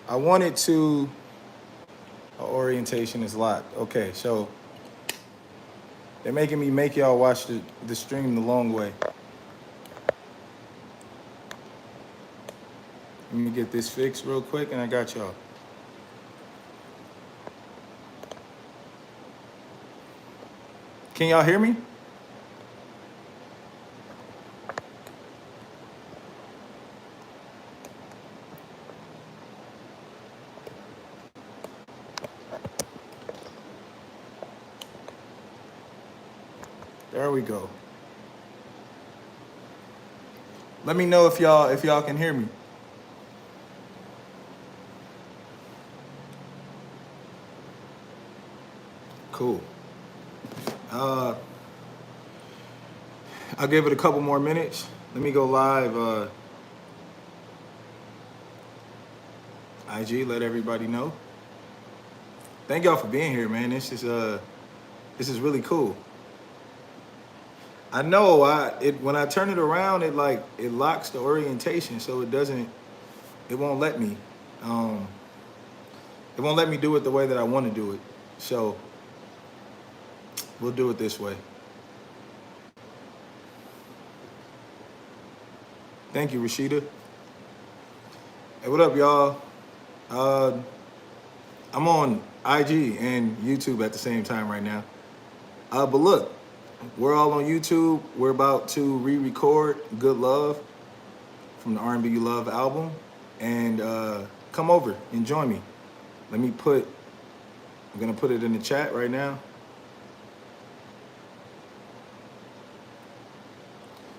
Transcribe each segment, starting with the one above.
I wanted to. Orientation is locked. Okay, so they're making me make y'all watch the stream the long way. Let me get this fixed real quick, and I got y'all. Can y'all hear me? There we go. Let me know if y'all can hear me. Cool. I'll give it a couple more minutes. Let me go live. IG, let everybody know. Thank y'all for being here, man. This is really cool. I know when I turn it around, it locks the orientation, so it won't let me. It won't let me do it the way that I want to do it. So we'll do it this way. Thank you, Rashida. Hey, what up, y'all? I'm on IG and YouTube at the same time right now. But look, we're all on YouTube. We're about to re-record Good Love from the R&B You Love album. And come over and join me. I'm gonna put it in the chat right now.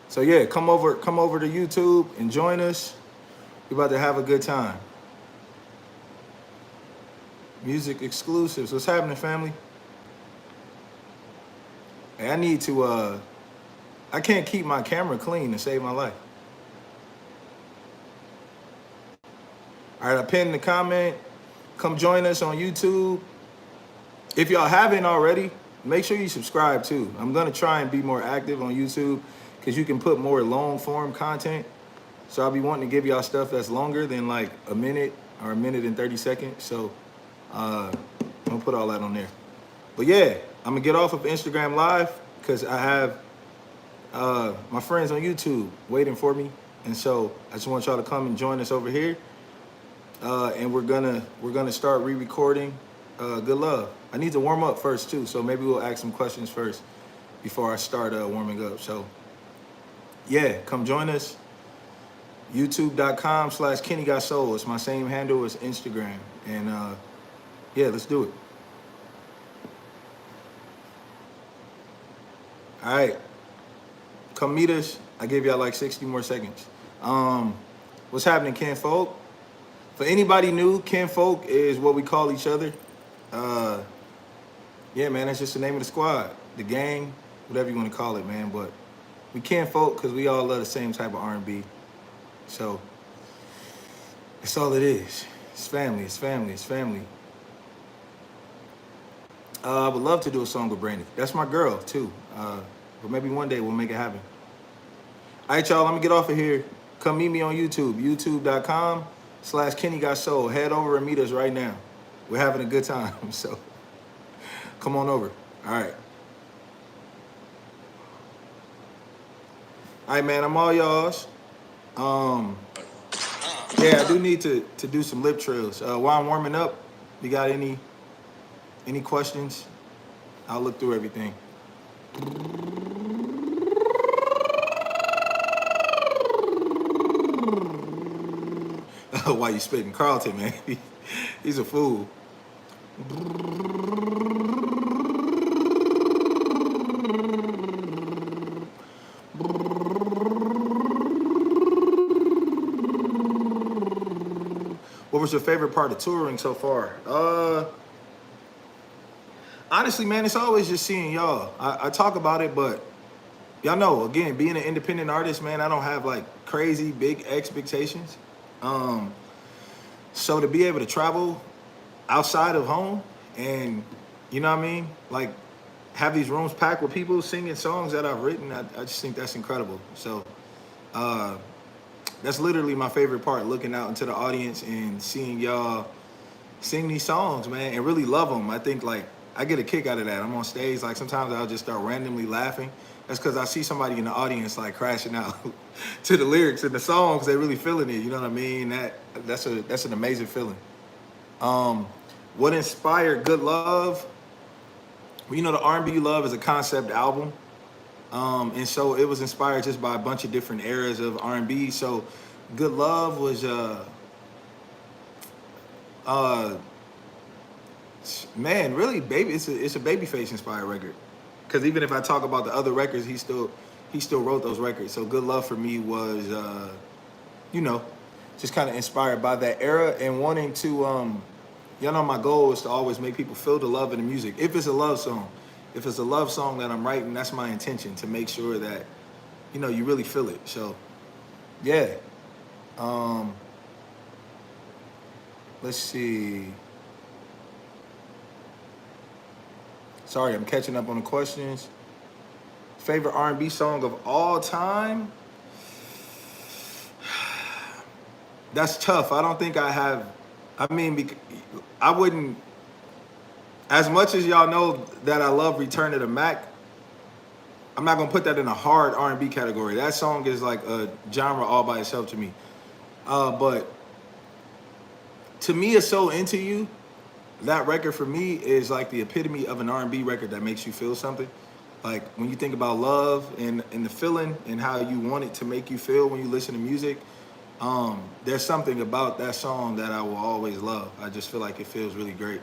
So yeah, come over to YouTube and join us. We're about to have a good time. Music exclusives. What's happening, family? Hey, I need to, I can't keep my camera clean to save my life. All right, I pinned the comment. Come join us on YouTube. If y'all haven't already, make sure you subscribe too. I'm gonna try and be more active on YouTube because you can put more long form content. So I'll be wanting to give y'all stuff that's longer than like a minute or a minute and 30 seconds. So I'm gonna put all that on there. But yeah, I'm gonna get off of Instagram Live because I have my friends on YouTube waiting for me. And so I just want y'all to come and join us over here. And we're gonna start re-recording Good Love. I need to warm up first too, so maybe we'll ask some questions first before I start warming up. So yeah, come join us. YouTube.com/KennyGotSoul. It's my same handle as Instagram. And yeah, let's do it. All right, come meet us. I gave y'all like 60 more seconds. What's happening, Ken Folk? For anybody new, Ken Folk is what we call each other. Yeah, man, that's just the name of the squad, the gang, whatever you want to call it, man. But we Ken Folk because we all love the same type of R&B. So that's all it is. It's family, it's family, it's family. I would love to do a song with Brandy. That's my girl, too. But maybe one day we'll make it happen. All right, y'all, let me get off of here. Come meet me on YouTube, youtube.com/KennyGotSoul. Head over and meet us right now. We're having a good time, so come on over. All right. All right, man, I'm all y'all's. Yeah, I do need to do some lip trills. While I'm warming up, you got any questions? I'll look through everything. Why you spitting? Carlton, man. He's a fool. What was your favorite part of touring so far? Honestly, man, it's always just seeing y'all. I talk about it, but y'all know, again, being an independent artist, man, I don't have like crazy big expectations. So to be able to travel outside of home and, you know what I mean? Like have these rooms packed with people singing songs that I've written, I just think that's incredible. So that's literally my favorite part, looking out into the audience and seeing y'all sing these songs, man, and really love them. I think like I get a kick out of that. I'm on stage, like sometimes I'll just start randomly laughing. That's because I see somebody in the audience like crashing out to the lyrics and the songs. They really feeling it. You know what I mean? That's an amazing feeling. What inspired Good Love? Well, you know, the R&B You Love is a concept album. And so it was inspired just by a bunch of different eras of R&B. So Good Love was uh man, really baby, it's a Babyface inspired record. Because even if I talk about the other records, he still wrote those records. So Good Love for me was you know, just kind of inspired by that era and wanting to y'all know my goal is to always make people feel the love in the music. If it's a love song. If it's a love song that I'm writing, that's my intention, to make sure that, you know, you really feel it. So, yeah. Let's see. Sorry, I'm catching up on the questions. Favorite R&B song of all time? That's tough. I don't think I have. I mean, I wouldn't. As much as y'all know that I love Return to the Mac, I'm not gonna put that in a hard R&B category. That song is like a genre all by itself to me. But to me, it's So Into You. That record for me is like the epitome of an R&B record that makes you feel something. Like when you think about love and the feeling and how you want it to make you feel when you listen to music, there's something about that song that I will always love. I just feel like it feels really great.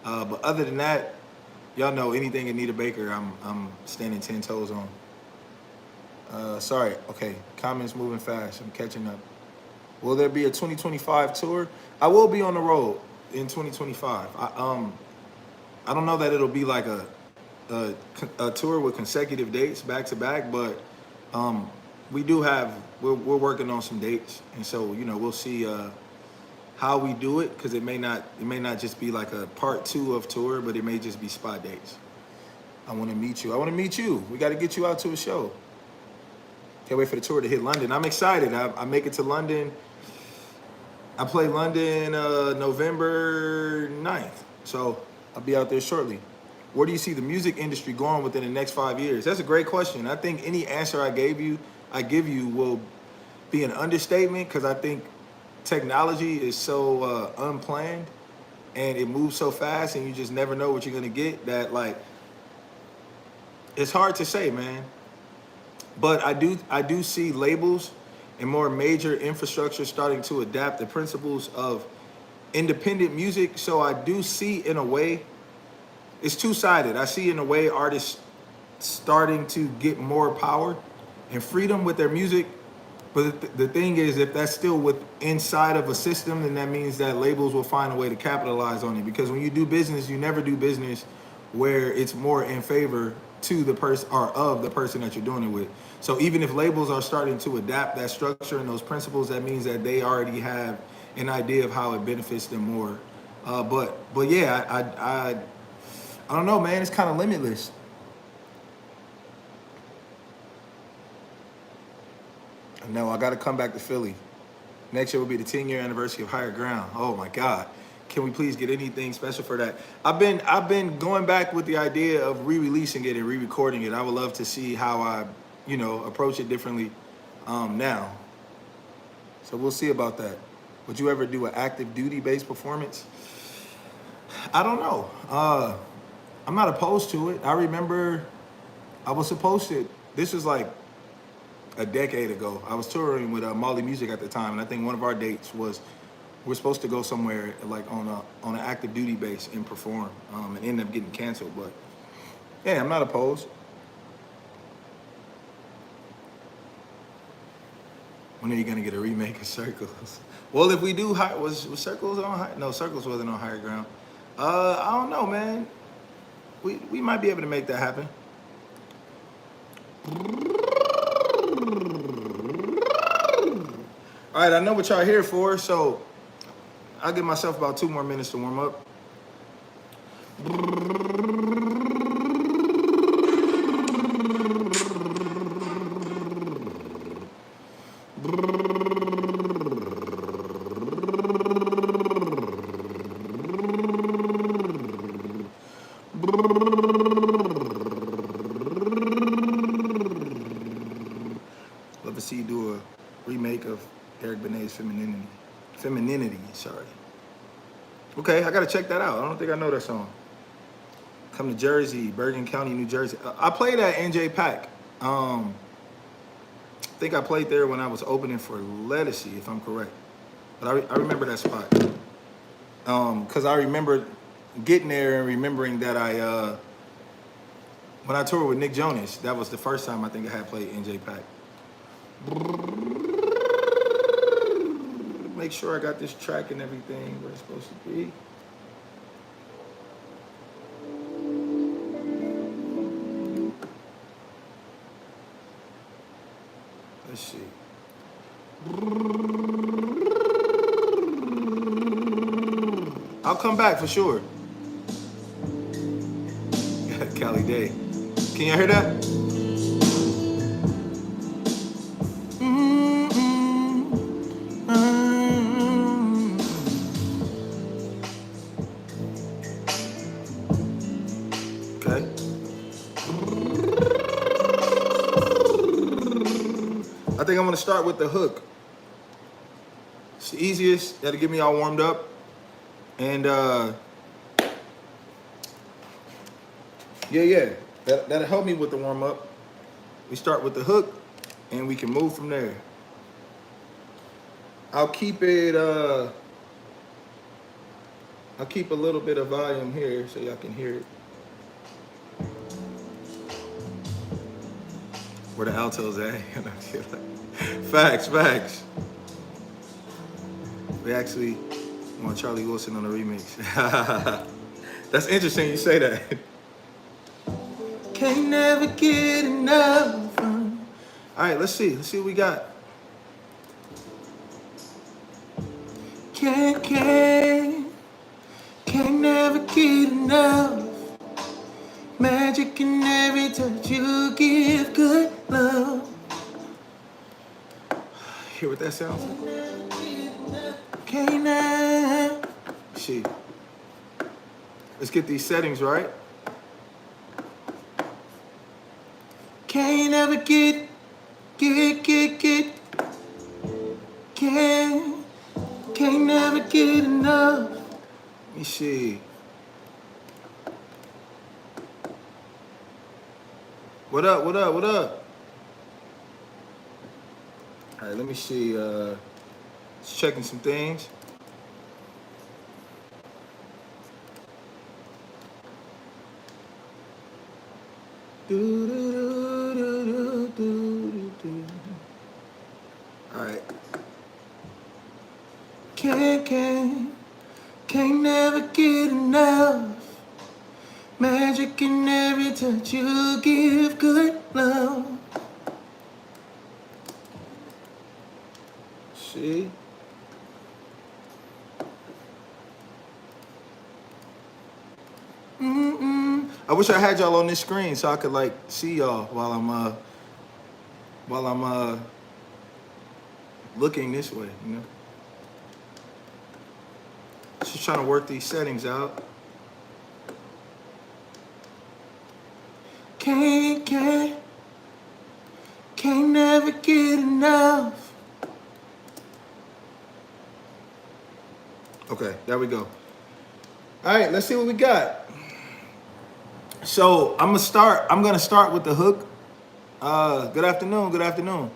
But other than that, y'all know anything Anita Baker, I'm standing 10 toes on. Sorry, okay, comments moving fast. I'm catching up. Will there be a 2025 tour? I will be on the road in 2025. I don't know that it'll be like a tour with consecutive dates back to back, but we do have we're working on some dates, and so you know we'll see how we do it, because it may not just be like a part 2 of tour, but it may just be spot dates. I want to meet you. I want to meet you. We got to get you out to a show. Can't wait for the tour to hit London. I'm excited. I make it to London. I play London November 9th, so I'll be out there shortly. Where do you see the music industry going within the next 5 years? That's a great question. I think any answer I give you will be an understatement, because I think technology is so unplanned and it moves so fast and you just never know what you're gonna get, that like it's hard to say, man. But I do see labels and more major infrastructure starting to adapt the principles of independent music. So I do see, in a way, it's two-sided. I see in a way artists starting to get more power and freedom with their music. But the thing is, if that's still inside of a system, then that means that labels will find a way to capitalize on it. Because when you do business, you never do business where it's more in favor to the person or of the person that you're doing it with. So even if labels are starting to adapt that structure and those principles, that means that they already have an idea of how it benefits them more. But yeah, I don't know, man. It's kind of limitless. No, I got to come back to Philly. Next year will be the 10-year anniversary of Higher Ground. Oh my God. Can we please get anything special for that? I've been going back with the idea of re-releasing it and re-recording it. I would love to see how I, approach it differently now. So we'll see about that. Would you ever do an active duty based performance? I don't know. I'm not opposed to it. I remember I was supposed to. This was like a decade ago. I was touring with Molly Music at the time, and I think one of our dates was we're supposed to go somewhere like on an active duty base and perform, and ended up getting canceled. But yeah, I'm not opposed. When are you gonna get a remake of Circles? Well, if we do, was Circles on high? No, Circles wasn't on Higher Ground. I don't know, man. We might be able to make that happen. All right, I know what y'all here for, so I'll give myself about 2 more minutes to warm up. singing, sorry. Okay, I gotta check that out. I don't think I know that song. Come to Jersey, Bergen County, New Jersey. I played at NJ Pack. I think I played there when I was opening for Lettucey, if I'm correct. But I remember that spot. Because I remember getting there and remembering that when I toured with Nick Jonas, that was the first time I think I had played NJ Pack. Make sure I got this track and everything where it's supposed to be. Let's see. I'll come back for sure. Cali Day. Can you hear that? Okay. I think I'm gonna start with the hook. It's the easiest. That'll get me all warmed up. And yeah. That'll help me with the warm up. We start with the hook and we can move from there. I'll keep it I'll keep a little bit of volume here so y'all can hear it. Where the altos at? Facts. We actually want Charlie Wilson on the remix. That's interesting you say that. Can't never get enough. All right, let's see what we got. Can't never get enough. Magic in every touch you give, good love. Hear what that sounds like? Can't never. See. Let's get these settings right. Can't never get. Can't never get enough. Let me see. What up? All right, let me see. Just checking some things. All right. Can't never get enough. Magic in every touch you give, good love. See? I wish I had y'all on this screen so I could like see y'all while I'm looking this way, you know? Just trying to work these settings out. Can't never get enough. Okay, there we go. All right, let's see what we got. So I'm gonna start with the hook. Good afternoon.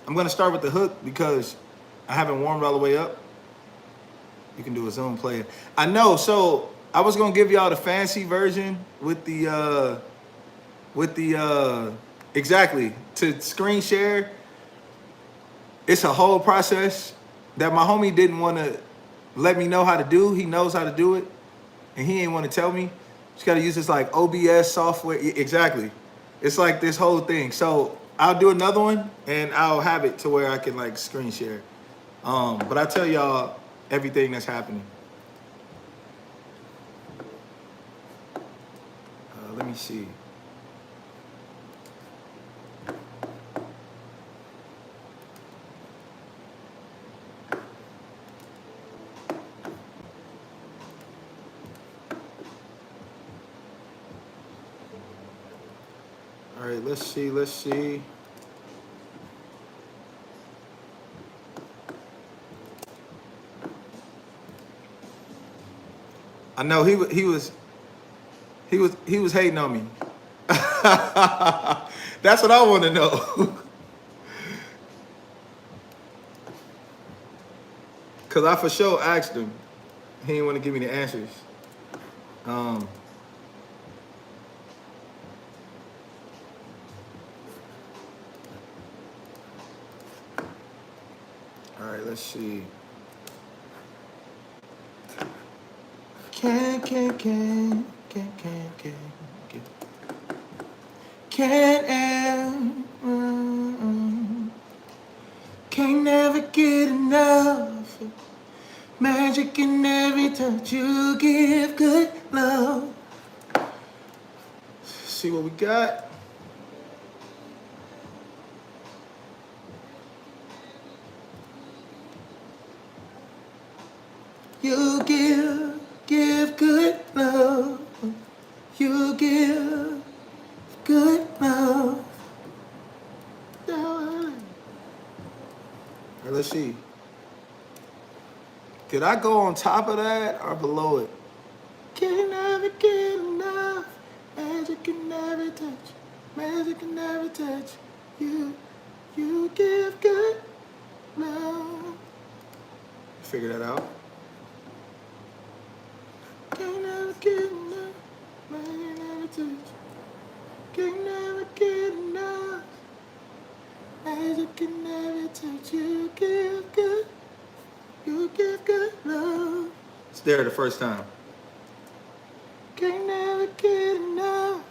I'm gonna start with the hook because I haven't warmed all the way up. You can do a Zoom player. I know, so I was gonna give y'all the fancy version with the exactly to screen share. It's a whole process that my homie didn't want to let me know how to do. He knows how to do it, and he ain't want to tell me. Just got to use this like OBS software. Exactly. It's like this whole thing. So I'll do another one, and I'll have it to where I can like screen share. But I tell y'all everything that's happening. Let me see. All right, let's see. I know he was hating on me. That's what I want to know. Cause I for sure asked him. He didn't want to give me the answers. All right, let's see. Can can't never get enough. Magic in every touch you give, good love. See what we got. You give good love. You give good love. All right, let's see. Did I go on top of that or below it? Can never get enough. Magic in every touch. Magic in every touch. You give good love. Figure that out. Can never get enough. Magic in every touch. Can never get enough. Magic in every touch. You give good. You give good love. It's there the first time. Can never get enough.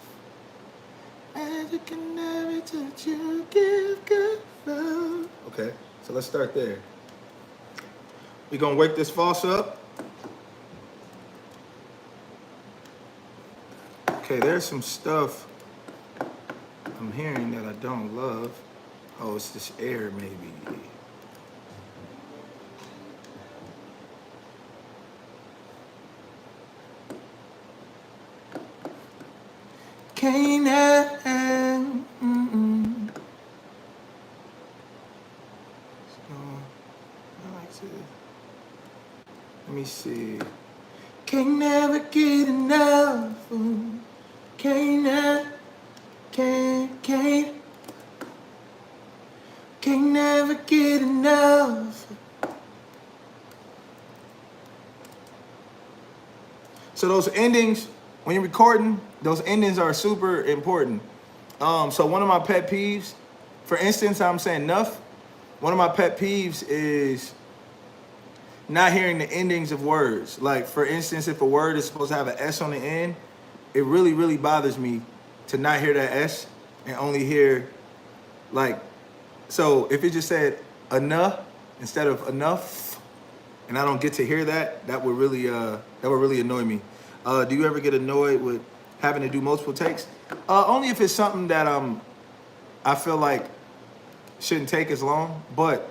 Magic in every touch. You give good love. Okay, so let's start there. We're gonna wake this false up. Okay, there's some stuff I'm hearing that I don't love. Oh, it's this air maybe. Can't let me see. Can't never get enough. Can't never get enough. So those endings, when you're recording, those endings are super important. So one of my pet peeves, for instance, I'm saying enough. One of my pet peeves is not hearing the endings of words. Like, for instance, if a word is supposed to have an S on the end, it really, really bothers me to not hear that S and only hear, like, so if it just said enough instead of enough, and I don't get to hear that, that would really annoy me. Do you ever get annoyed with having to do multiple takes? Only if it's something that I feel like shouldn't take as long, but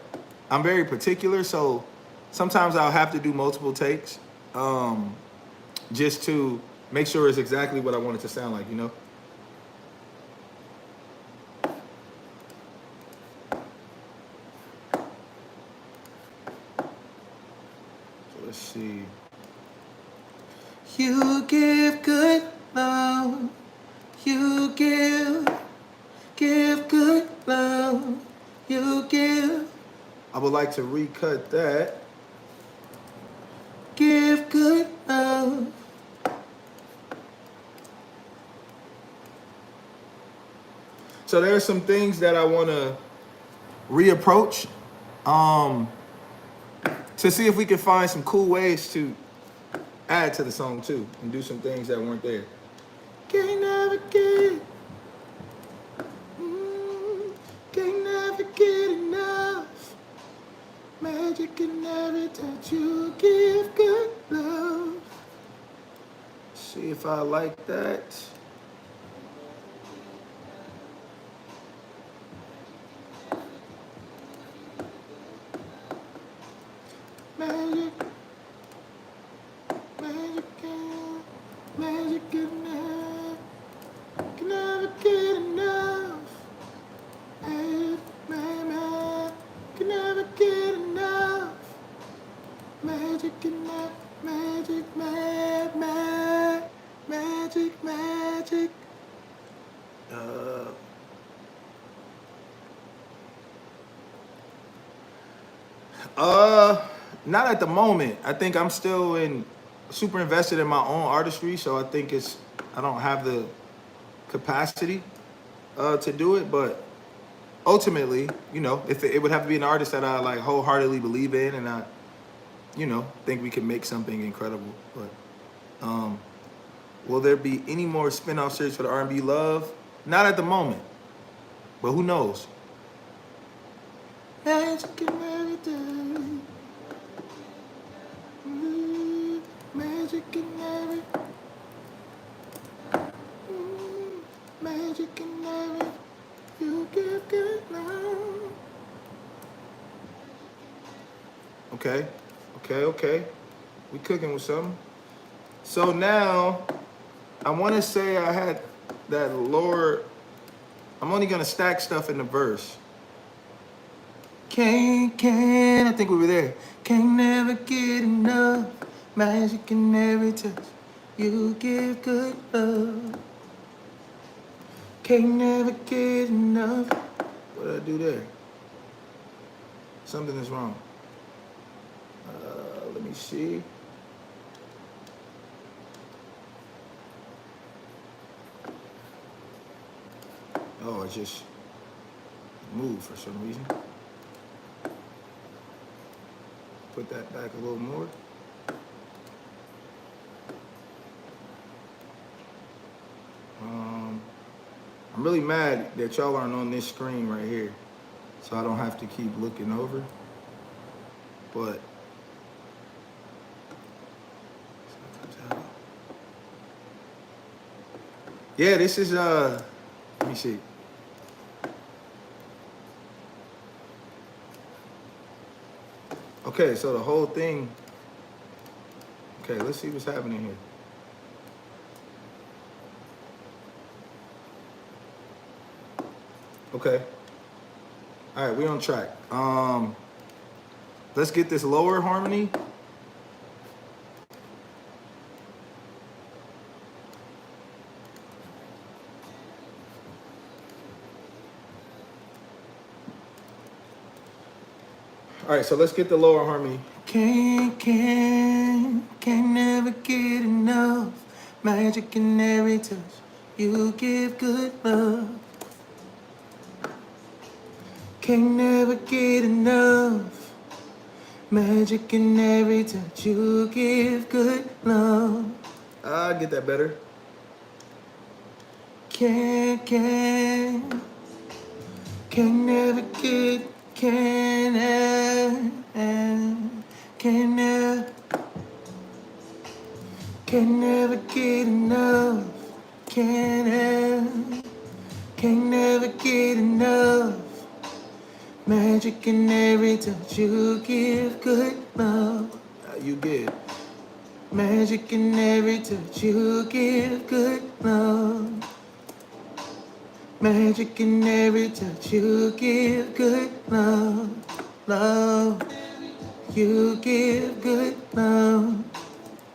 I'm very particular, so sometimes I'll have to do multiple takes just to make sure it's exactly what I want it to sound like, you know? So let's see. You give good love. You give good love. You give. I would like to recut that. Give good love. So there's some things that I want to reapproach to see if we can find some cool ways to add to the song too and do some things that weren't there. Can't never get, can't never get enough. Magic in every touch you give good love. See if I like that. Magic, magic in there. Can never get enough. Can never get enough. Magic in that, magic, Not at the moment. I think I'm still super invested in my own artistry, so I think I don't have the capacity to do it. But ultimately, if it would have to be an artist that I like wholeheartedly believe in, and I, think we can make something incredible. But will there be any more spin-off series for the R&B You Love? Not at the moment, but who knows? Magic in every day. Magic in every. Magic in every. You give good love. Okay. We cooking with something. So now, I want to say I had that lower. I'm only gonna stack stuff in the verse. I think we were there. Can't never get enough. Magic in every touch. You give good love. Can't never get enough. What did I do there? Something is wrong. Let me see. Oh, it just moved for some reason. Put that back a little more. I'm really mad that y'all aren't on this screen right here, so I don't have to keep looking over. But yeah, this is let me see. Okay, so the whole thing. Okay, let's see what's happening here. Okay. All right, we on track. Let's get this lower harmony. All right, so let's get the lower harmony. Can't never get enough. Magic in every touch. You give good love. Can't never get enough. Magic in every touch. You give good love. I get that better. Can't never get. Can't never get enough. Can't never get enough. Magic in every touch. You give good love. You give. Magic in every touch. You give good love. Magic in every touch. You give good love. Love. You give good love.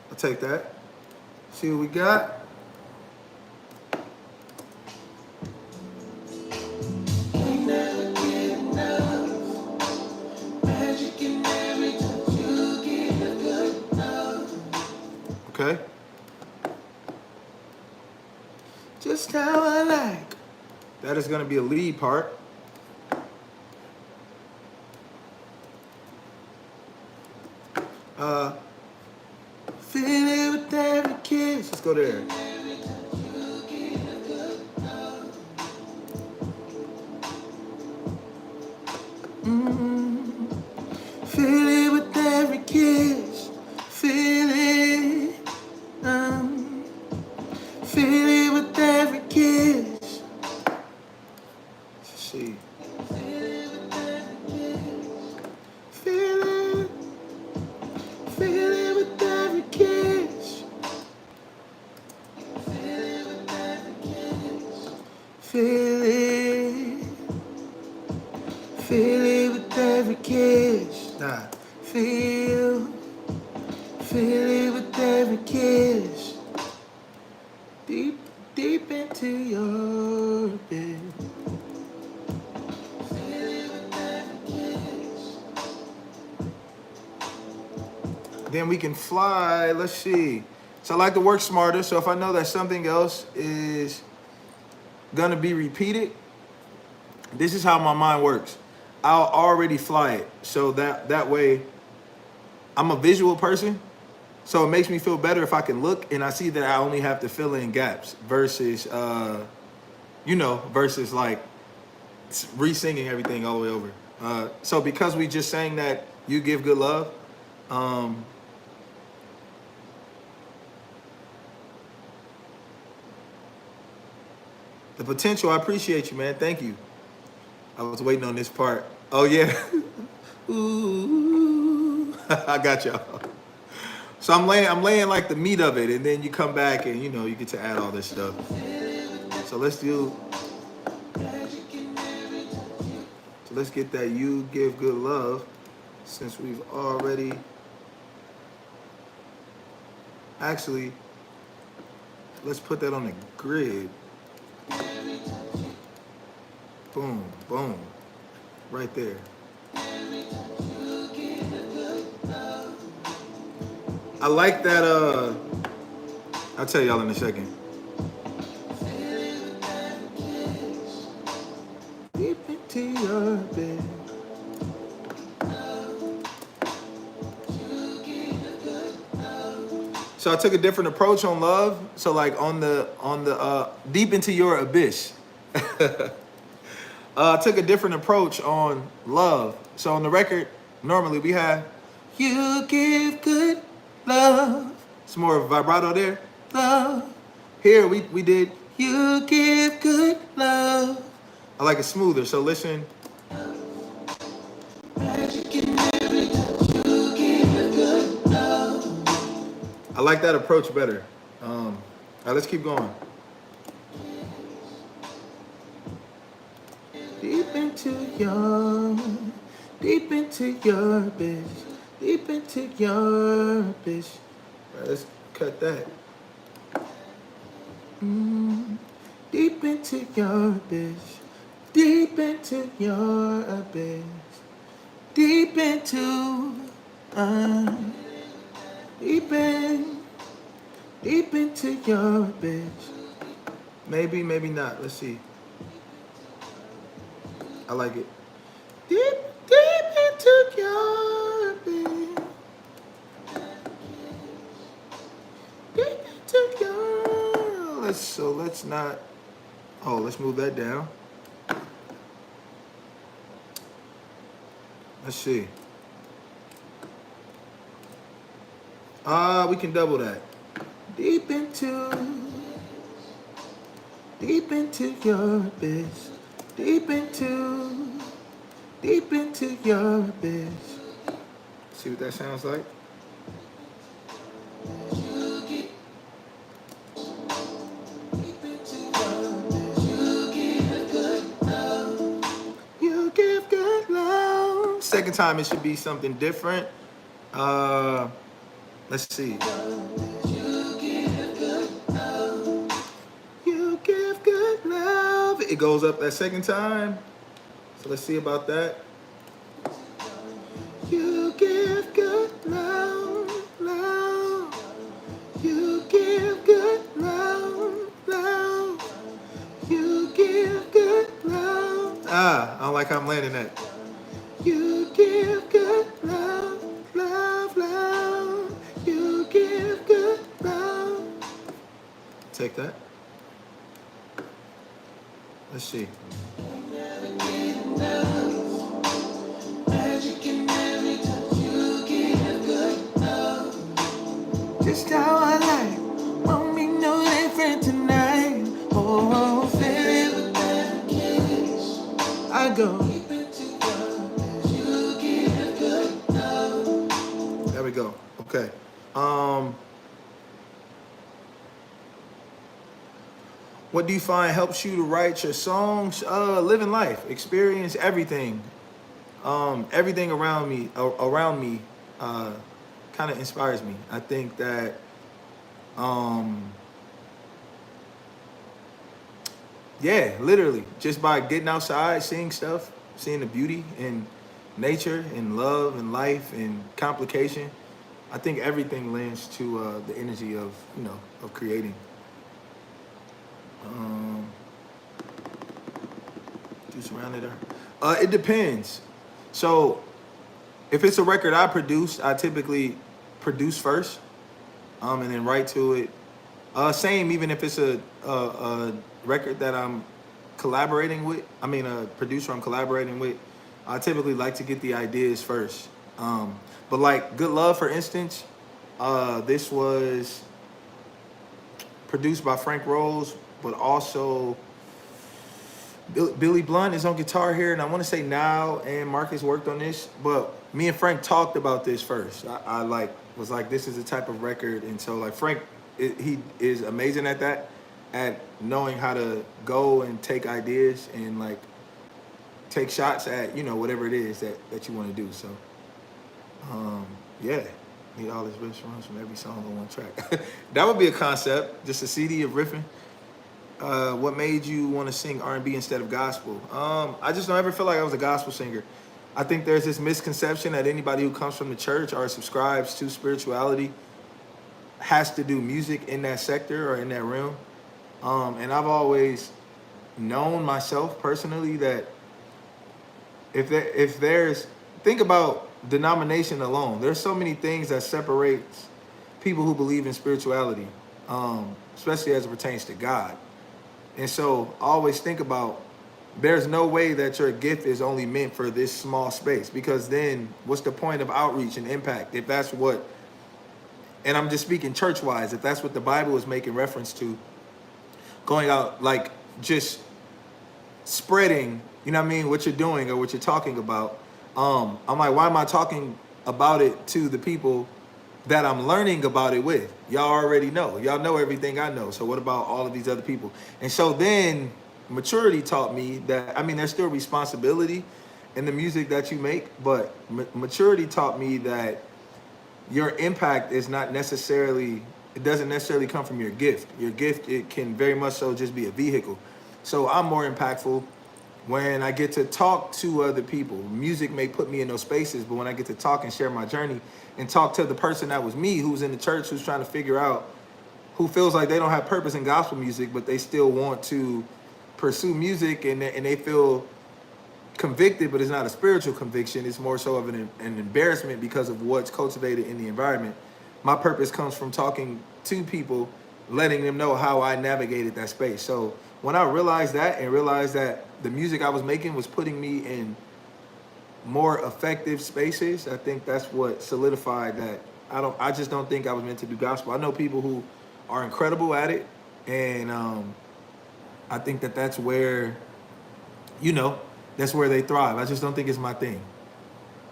I'll take that. See what we got. Can't never get enough. Magic in every touch. You give good love. Okay. Just how I like. That is going to be a lead part. Feel it with every kiss. Let's go there. Feel it with every kiss. Feel it. Feel it with every kiss. Let's see. Feel it with every kiss. Feel it. Feel it with every kiss. Feel it with every kiss. Feel it. Feel it with every kiss. Nah. Feel it with every kiss. Deep, deep into your bed. Feel it with every kiss. then we can fly. Let's see. So I like to work smarter. So if I know that something else is gonna be repeated, this is how my mind works. I'll already fly it. So that way, I'm a visual person. So it makes me feel better if I can look and I see that I only have to fill in gaps versus, versus like re-singing everything all the way over. So because we just sang that You Give Good Love, the potential, I appreciate you, man. Thank you. I was waiting on this part. Oh yeah. Ooh. I got y'all. So I'm laying like the meat of it, and then you come back and you get to add all this stuff. So let's get that You Give Good Love, since we've already actually, let's put that on the grid. Boom, boom, right there. I like that, I'll tell y'all in a second. Deep into your bed. So I took a different approach on love. So like on the deep into your abyss. I took a different approach on love. So on the record, normally we have You Give Good Love. It's more vibrato there. Love. Here we did You Give Good Love. I like it smoother. So listen. I like that approach better. All right, let's keep going. Deep into your bitch. Deep into your bitch. All right, let's cut that. Deep into your bitch. Deep into your bitch. Deep into deep into your bitch. Maybe, maybe not. Let's see. I like it. Deep into your bitch. Deep into your. Let's not. Oh, let's move that down. Let's see. We can double that. Deep into your bitch. Deep into your bitch. See what that sounds like? You give good love. Second time it should be something different. Let's see. You give good love. It goes up that second time. So let's see about that. You give good love, love. You give good love, love. You give good love. I don't like how I'm landing that. You give good love, love, love. You give good love. Take that. Let's see. Just how I like. Won't be no different tonight. Oh, feel I go. There we go. Okay. What do you find helps you to write your songs? Living life, experience everything. Everything around me kind of inspires me. I think that yeah, literally just by getting outside, seeing stuff, seeing the beauty in nature and love and life and complication, I think everything lends to the energy of, of creating. Just around it. It depends. So if it's a record I produce, I typically produce first, and then write to it. Same, even if it's a record that I'm collaborating with. I mean, a producer I'm collaborating with. I typically like to get the ideas first. But like Good Love, for instance, this was produced by Frank Rose, but also Billy Blunt is on guitar here, and I want to say Now and Marcus worked on this, but me and Frank talked about this first. I like was like, this is the type of record, and so like Frank, he is amazing at that, at knowing how to go and take ideas and like take shots at whatever it is that you want to do. So yeah, need all his riffs runs from every song on one track. That would be a concept, just a CD of riffing. What made you want to sing R&B instead of gospel? I just don't ever feel like I was a gospel singer. I think there's this misconception that anybody who comes from the church or subscribes to spirituality has to do music in that sector or in that realm. And I've always known myself personally that if there's, think about denomination alone. There's so many things that separates people who believe in spirituality, especially as it pertains to God. And so I always think about, there's no way that your gift is only meant for this small space, because then what's the point of outreach and impact if that's what, and I'm just speaking church-wise, if that's what the Bible is making reference to, going out, like just spreading, what you're doing or what you're talking about. I'm like, why am I talking about it to the people that I'm learning about it with? Y'all already know. Y'all know everything I know. So what about all of these other people? And so then maturity taught me that, there's still responsibility in the music that you make, but maturity taught me that your impact is not necessarily, it doesn't necessarily come from your gift. Your gift, it can very much so just be a vehicle. So I'm more impactful when I get to talk to other people. Music may put me in those spaces, but when I get to talk and share my journey and talk to the person that was me, who's in the church, who's trying to figure out, who feels like they don't have purpose in gospel music, but they still want to pursue music, and they feel convicted, but it's not a spiritual conviction. It's more so of an embarrassment because of what's cultivated in the environment. My purpose comes from talking to people, letting them know how I navigated that space. So when I realized that, and realized that the music I was making was putting me in more effective spaces, I think that's what solidified that I just don't think I was meant to do gospel. I know people who are incredible at it, and I think that's where, that's where they thrive. I just don't think it's my thing.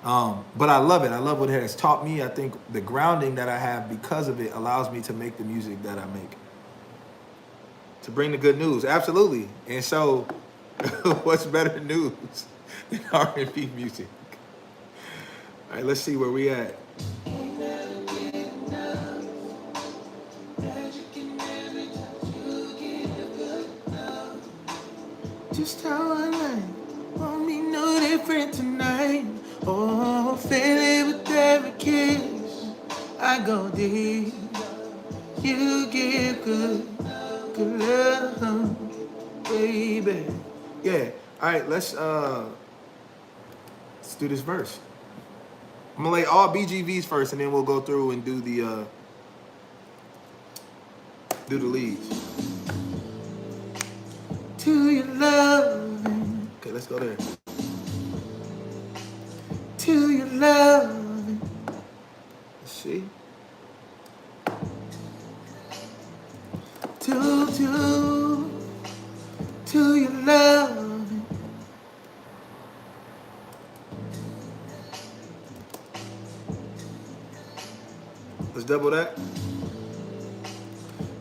But I love it. I love what it has taught me. I think the grounding that I have because of it allows me to make the music that I make. To bring the good news, absolutely. And so, what's better news than R&B music? All right, let's see where we at. Just how I like, won't be no different tonight. Oh, feel it with every kiss. I go deep. You give good love, baby. Yeah. All right, let's do this verse. I'm gonna lay all BGVs first, and then we'll go through and do the leads. To your loving. Okay, let's go there. To your loving. Let's see. To your loving. Let's double that.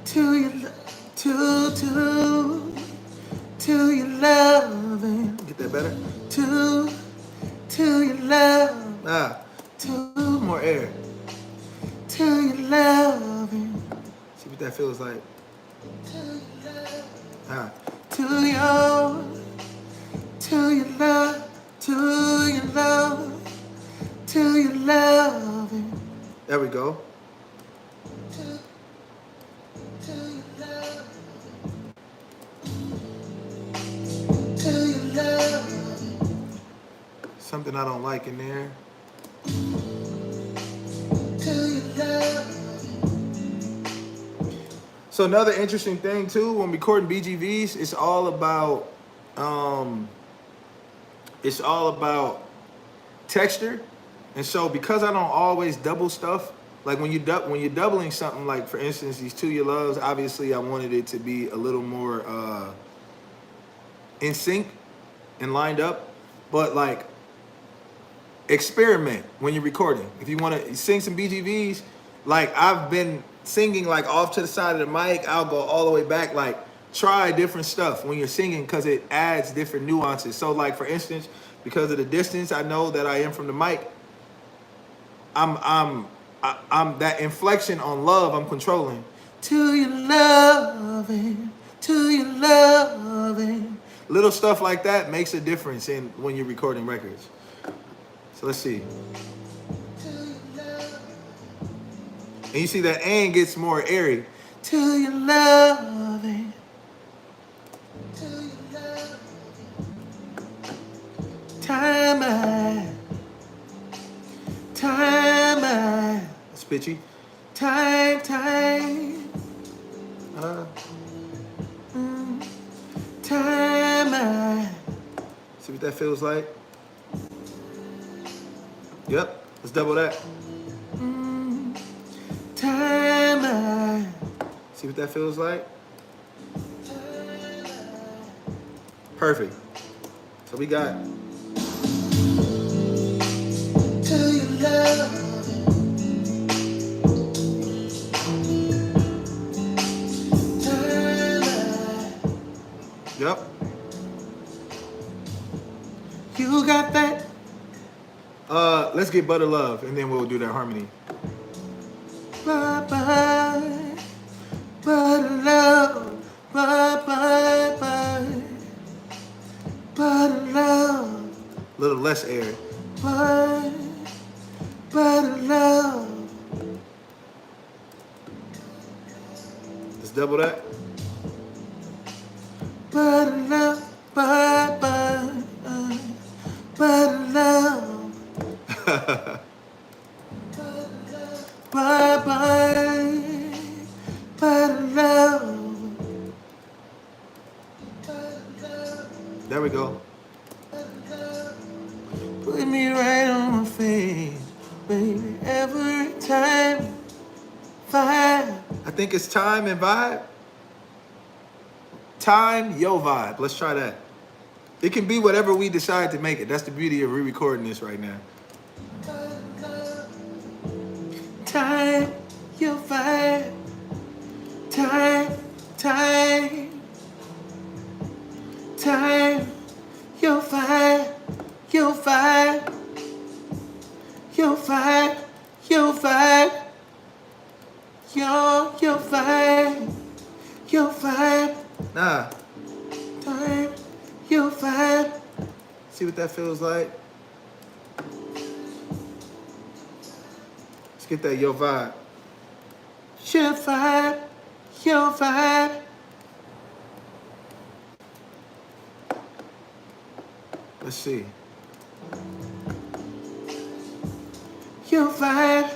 To your loving. Get that better? To your love. Two more air. To your loving. See what that feels like. To your love, to your loving. There we go. Something I don't like in there. So another interesting thing too, when recording BGVs, it's all about texture. And so because I don't always double stuff, like when you're doubling something, like for instance these Two Your Loves, obviously I wanted it to be a little more in sync and lined up, but like experiment when you're recording. If you want to sing some BGVs, like I've been singing like off to the side of the mic, I'll go all the way back, like try different stuff when you're singing because it adds different nuances. So like for instance, because of the distance I know that I am from the mic, I'm that inflection on love I'm controlling. To your loving, to your loving. Little stuff like that makes a difference in when you're recording records. So let's see. And you see that and gets more airy. To your loving. To your loving. Time. That's pitchy. Time. Time. See what that feels like? Yep. Let's double that. Time. See what that feels like? Perfect. So we got To Your Love. Yep. You got that? Let's get Butter Love and then we'll do that harmony. Bye bye, butter love, bye bye bye, butter love. A little less air. Bye, butter love. Let's double that. Butter love, bye bye, butter love. Bye bye, butter love. There we go. Put me right on my face, baby, every time. Vibe. I think it's time and vibe. Time, yo vibe. Let's try that. It can be whatever we decide to make it. That's the beauty of re-recording this right now. Time, your vibe. Time, time. Time, your vibe. Your vibe. Your vibe. Your vibe. Your vibe. Your vibe. Nah. Time, your vibe. See what that feels like? Let's get that your vibe. Your vibe. Your vibe. Let's see. Your vibe.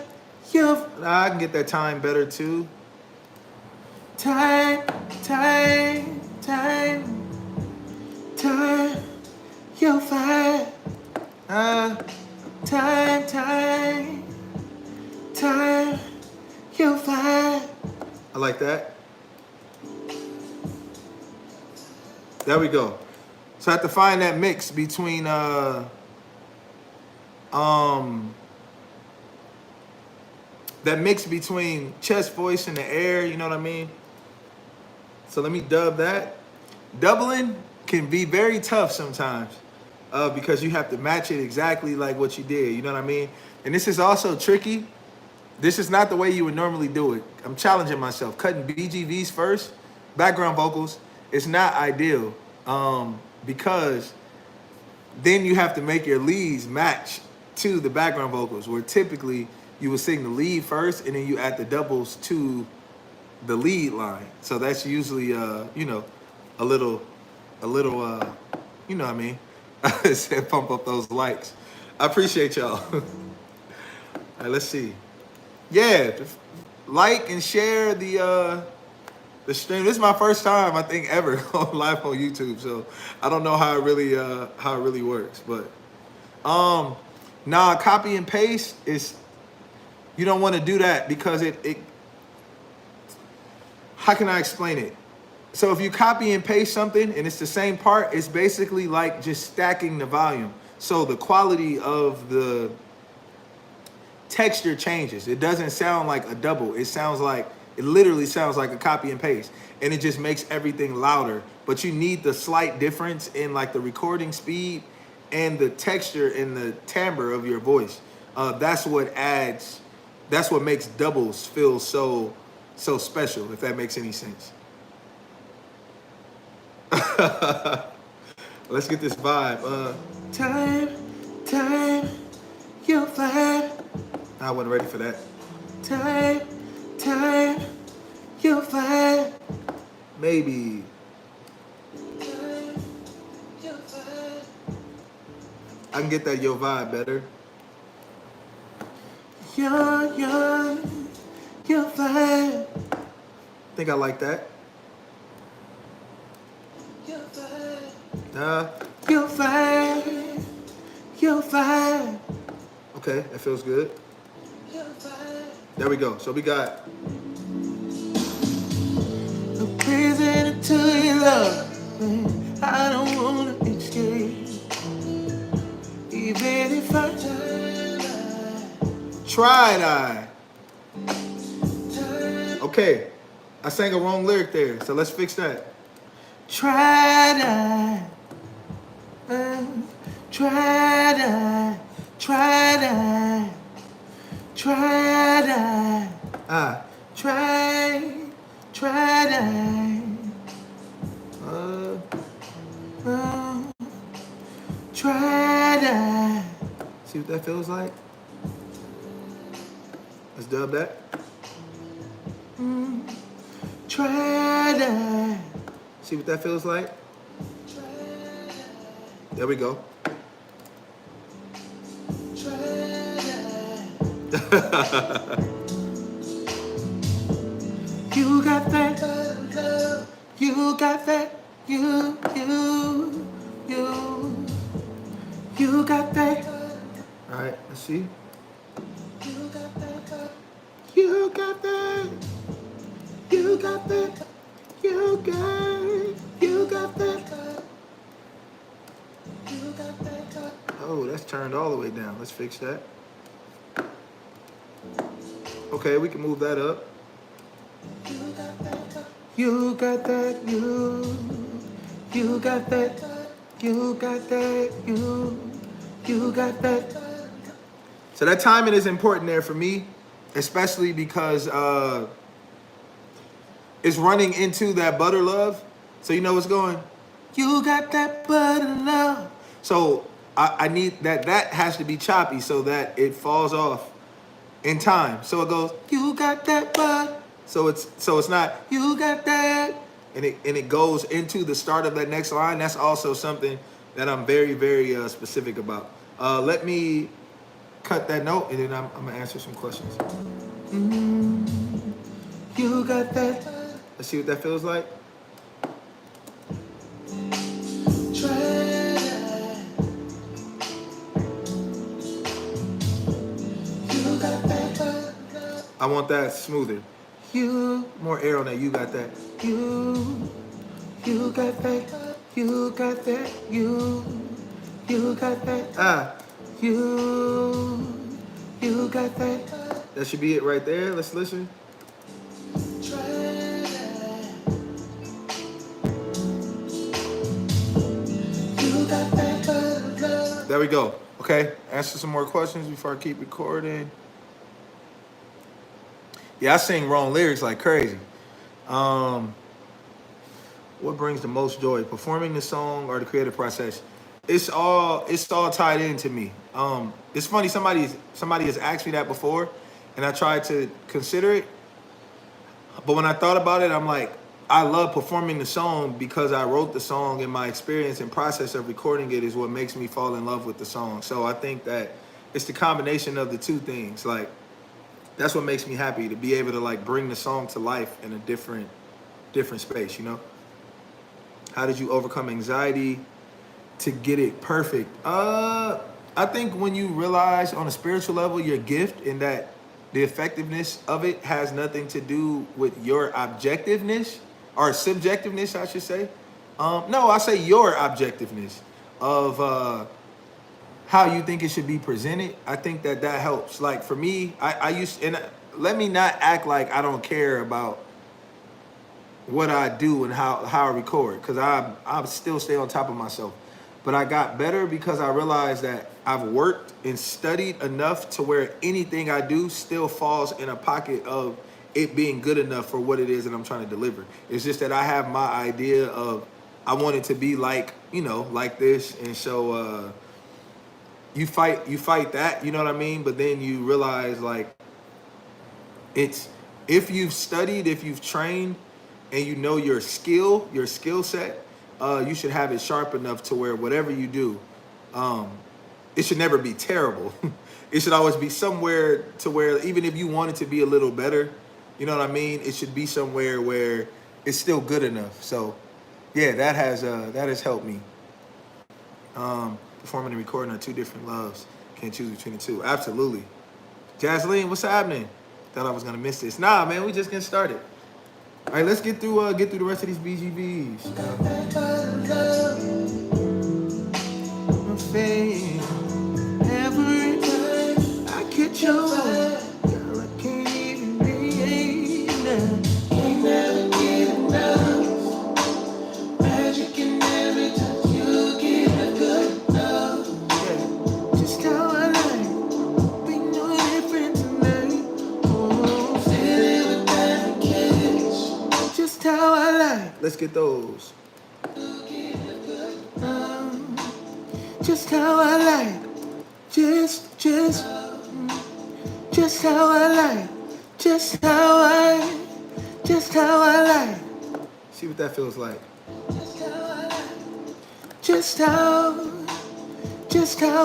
Your. I can get that time better too. Time, time, time, time, your vibe. Time, time, time, your vibe. I like that. There we go. So I have to find that mix between that mix between chest voice and the air, you know what I mean? So let me dub that. Doubling can be very tough sometimes because you have to match it exactly like what you did, you know what I mean? And this is also tricky. This is not the way you would normally do it. I'm challenging myself. Cutting BGVs first, background vocals, it's not ideal because then you have to make your leads match to the background vocals, where typically you would sing the lead first, and then you add the doubles to the lead line. So that's usually, you know, a little, you know what I mean? I said pump up those likes. I appreciate y'all. All right, let's see. Yeah, like and share the stream. This is my first time, I think, ever on live on YouTube. So I don't know how it really works. But nah, copy and paste is, you don't want to do that because it how can I explain it? So if you copy and paste something and it's the same part, it's basically like just stacking the volume. So the quality of the texture changes. It doesn't sound like a double. It literally sounds like a copy and paste. And it just makes everything louder. But you need the slight difference in like the recording speed and the texture and the timbre of your voice. That's what makes doubles feel so special, if that makes any sense. Let's get this vibe. Time, you'll find. I wasn't ready for that. Time, you'll find. Maybe. Time, you'll find. I can get that yo vibe better. You'll find. I think I like that. You'll find. Okay, that feels good. There we go. So we got a prisoner to your love. I don't wanna escape. Even if I tried I. Okay, I sang a wrong lyric there, so let's fix that. Tried I. Tried I. See what that feels like? Let's dub that. See what that feels like? There we go. You got that, you got that, you got that. All right, let's see. You got that, you got that, you got that, you got that. Oh, that's turned all the way down. Let's fix that. Okay, we can move that up. You got that, you got that, you got that, you got that. So that timing is important there for me, especially because it's running into that butter love. So you know what's going? You got that butter love. So I need that has to be choppy so that it falls off in time. So it goes, you got that butter. So it's not you got that, and it goes into the start of that next line. That's also something that I'm very, very specific about. Let me cut that note, and then I'm gonna answer some questions. You got that. Let's see what that feels like. I want that smoother. You more air on that. You got that. You got that. You got that. You got that. You got that. That should be it right there. Let's listen. There we go. Okay, answer some more questions before I keep recording. Yeah, I sing wrong lyrics like crazy. What brings the most joy? Performing the song or the creative process? It's all tied into me. It's funny, somebody has asked me that before, and I tried to consider it. But when I thought about it, I'm like, I love performing the song because I wrote the song, and my experience and process of recording it is what makes me fall in love with the song. So I think that it's the combination of the two things. Like, that's what makes me happy, to be able to like bring the song to life in a different space, you know? How did you overcome anxiety to get it perfect? I think when you realize on a spiritual level your gift, and that the effectiveness of it has nothing to do with your objectiveness or subjectiveness, I should say. No, I say your objectiveness of how you think it should be presented. I think that that helps. Like for me, I used, and let me not act like I don't care about what I do and how I record, because I still stay on top of myself. But I got better because I realized that I've worked and studied enough to where anything I do still falls in a pocket of it being good enough for what it is that I'm trying to deliver. It's just that I have my idea of, I want it to be like, you know, like this. And so you fight that, you know what I mean? But then you realize like, it's, if you've studied, if you've trained, and you know your skill set, you should have it sharp enough to where whatever you do, it should never be terrible. It should always be somewhere to where even if you want it to be a little better, you know what I mean? It should be somewhere where it's still good enough. So yeah, that has helped me. Performing and recording are two different loves. Can't choose between the two. Absolutely. Jasleen, what's happening? Thought I was gonna miss this. Nah, man, we just getting started. All right, let's get through the rest of these BGVs. Every time I catch your girl, I can't even breathe now. Can't never get enough. Magic in every touch you give a good love. Yeah, just how I like. We know different tonight. Oh, feeling with that kiss. Just how I like. Let's get those. Just how I like. Just how I like. Just how I like. See what that feels like. Just how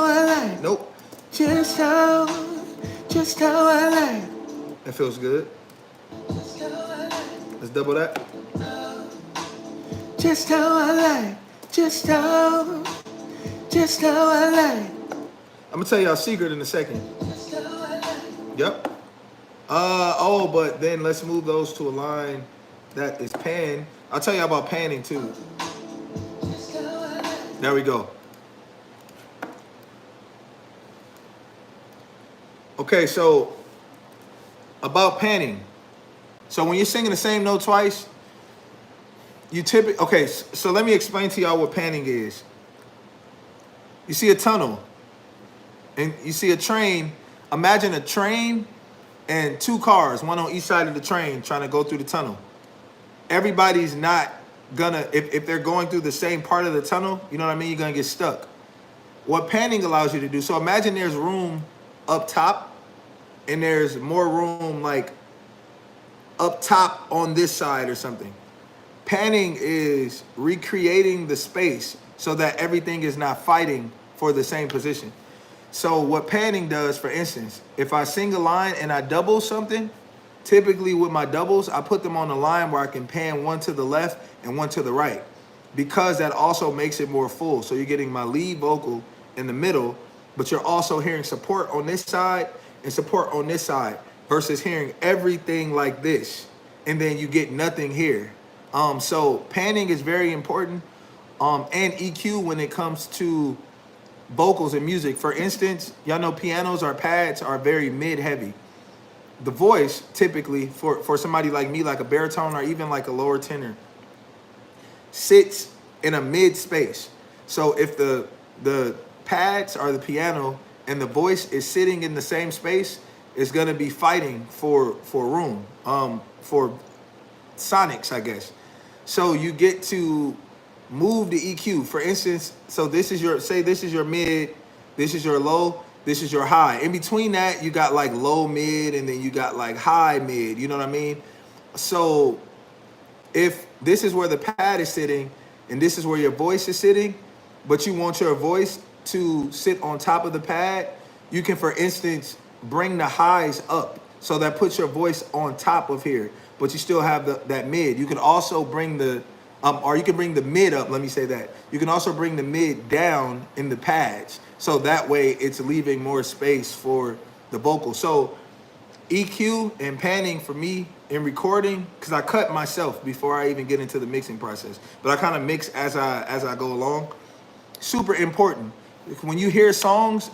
I like. Nope. Just how I like. That feels good. Let's double that. Just how I like. Just how I like. I'm gonna tell y'all a secret in a second. Yep. But then let's move those to a line that is pan. I'll tell you about panning too. There we go. Okay, so about panning. So when you're singing the same note twice, you typically, okay, so let me explain to y'all what panning is. You see a tunnel and you see a train. Imagine a train and two cars, one on each side of the train, trying to go through the tunnel. Everybody's not gonna, if they're going through the same part of the tunnel, you know what I mean? You're gonna get stuck. What panning allows you to do, so imagine there's room up top and there's more room like up top on this side or something. Panning is recreating the space so that everything is not fighting for the same position. So what panning does, for instance, if I sing a line and I double something, typically with my doubles, I put them on a line where I can pan one to the left and one to the right, because that also makes it more full. So you're getting my lead vocal in the middle, but you're also hearing support on this side and support on this side versus hearing everything like this. And then you get nothing here. So panning is very important. And EQ when it comes to vocals and music. For instance, y'all know pianos or pads are very mid-heavy. The voice, typically, for somebody like me, like a baritone or even like a lower tenor, sits in a mid space. So if the pads are the piano and the voice is sitting in the same space, it's gonna be fighting for room, for sonics, I guess. So you get to move the EQ. For instance, so this is your, say this is your mid, this is your low, this is your high. In between that, you got like low mid, and then you got like high mid. You know what I mean? So if this is where the pad is sitting and this is where your voice is sitting, but you want your voice to sit on top of the pad, you can, for instance, bring the highs up. So that puts your voice on top of here, but you still have that mid. You can also bring the, or you can bring the mid up, let me say that. You can also bring the mid down in the pads. So that way it's leaving more space for the vocal. So EQ and panning for me in recording, because I cut myself before I even get into the mixing process, but I kind of mix as I go along. Super important. When you hear songs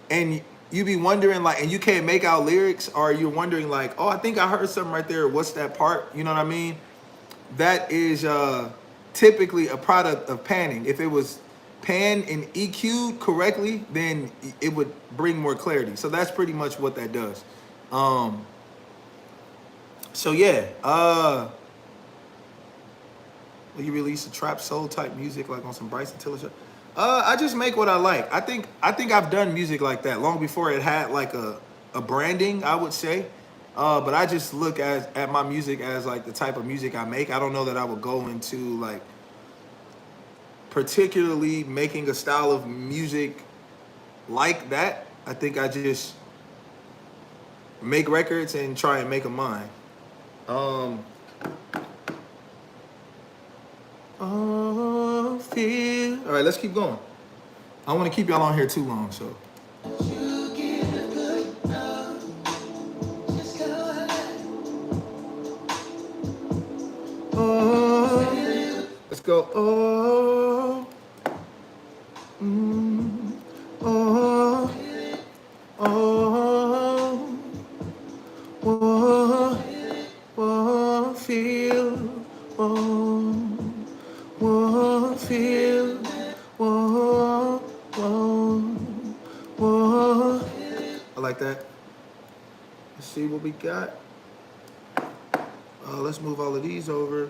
and you be wondering like, and you can't make out lyrics, or you're wondering like, oh, I think I heard something right there. What's that part? You know what I mean? That is typically a product of panning. If it was panned and EQ'd correctly, then it would bring more clarity. So that's pretty much what that does. So yeah, will you release a trap soul type music like on some Bryson Tiller show? I just make what I like. I think I've done music like that long before it had like a branding, I would say. But I just look at my music as like the type of music I make. I don't know that I would go into like particularly making a style of music like that. I think I just make records and try and make them mine. Oh, feel. All right, let's keep going. I don't want to keep y'all on here too long, so. Oh, let's go. Oh, oh, oh, oh, oh, feel. Oh, oh, feel. Whoa, whoa, whoa. I like that. Let's see what we got. Let's move all of these over.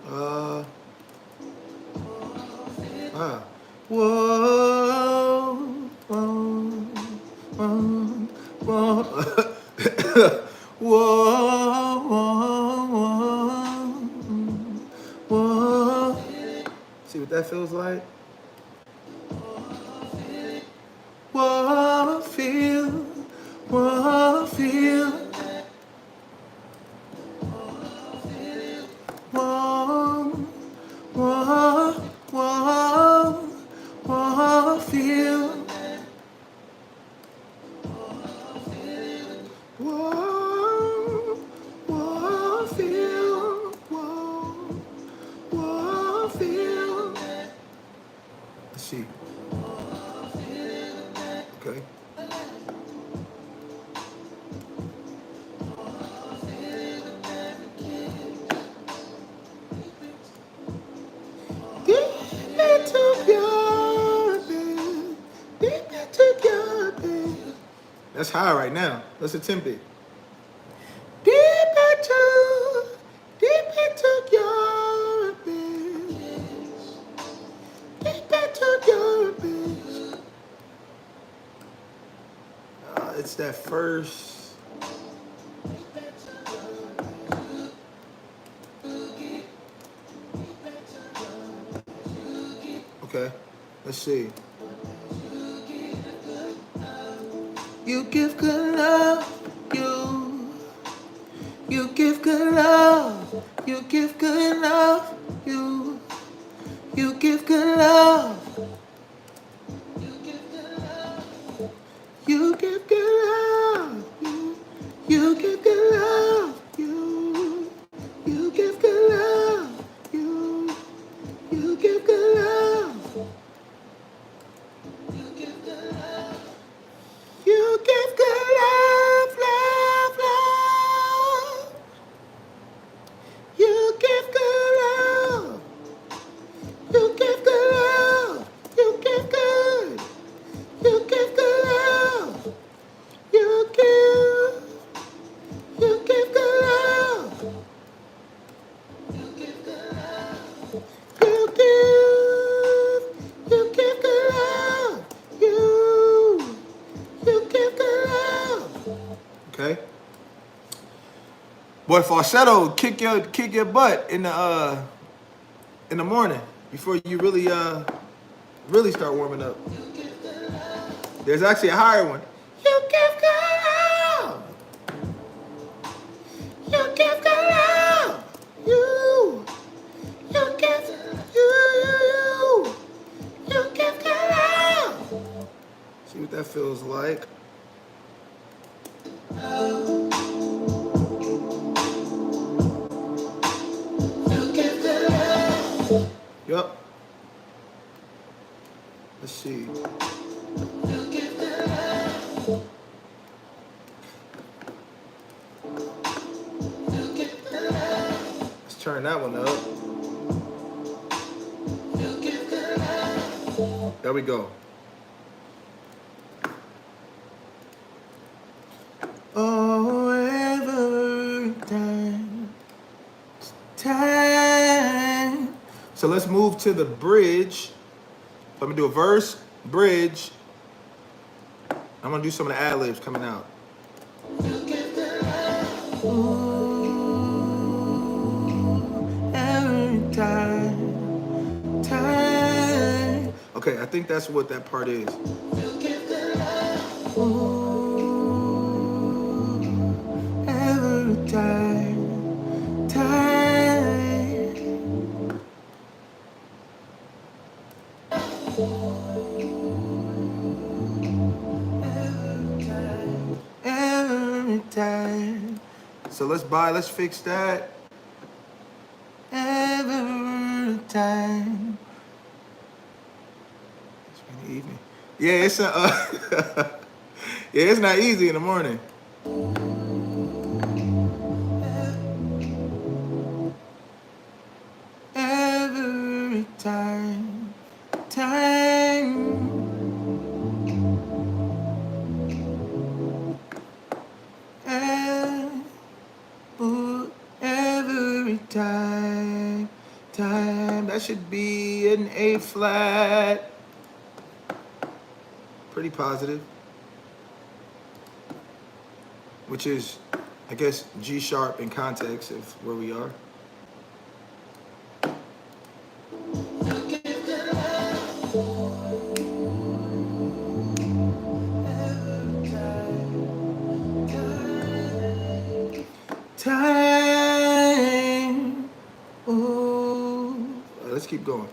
Whoa, whoa, whoa, whoa. Whoa, whoa, whoa, whoa. See what that feels like? Whoa, feel, whoa, feel. Whoa, whoa, whoa, whoa, feel. Whoa, whoa, feel. Whoa, whoa, feel. Let's see. Okay. Deep into your bed. Deep into your bed. That's high right now. Let's attempt it. Deep into your bed. Deep into your bed. It's that first. Okay, let's see. You give good love, you give good love, you give good love, you give good love, you give good love, you give good love, you give good love, you give good love. You give good love, love, love. You give good love. You give good love. You give good. You give good love. You give Okay. Boy, falsetto kick your butt in the morning before you really start warming up. There's actually a higher one. You give girl. You give girl. You. You give you. You give girl. See what that feels like. Yup. Let's see. Let's turn that one up. There we go. Oh, every time. So let's move to the bridge. Let me do a verse, bridge. I'm gonna do some of the ad-libs coming out. Ooh, every time. Okay, I think that's what that part is. Ooh, every time. Every time. So let's fix that. Every time. It's been the evening. Yeah, it's yeah, it's not easy in the morning. Every time. Every time. That should be an A flat. Pretty positive. Which is, I guess, G sharp in context of where we are. Time. Ooh. Let's keep going.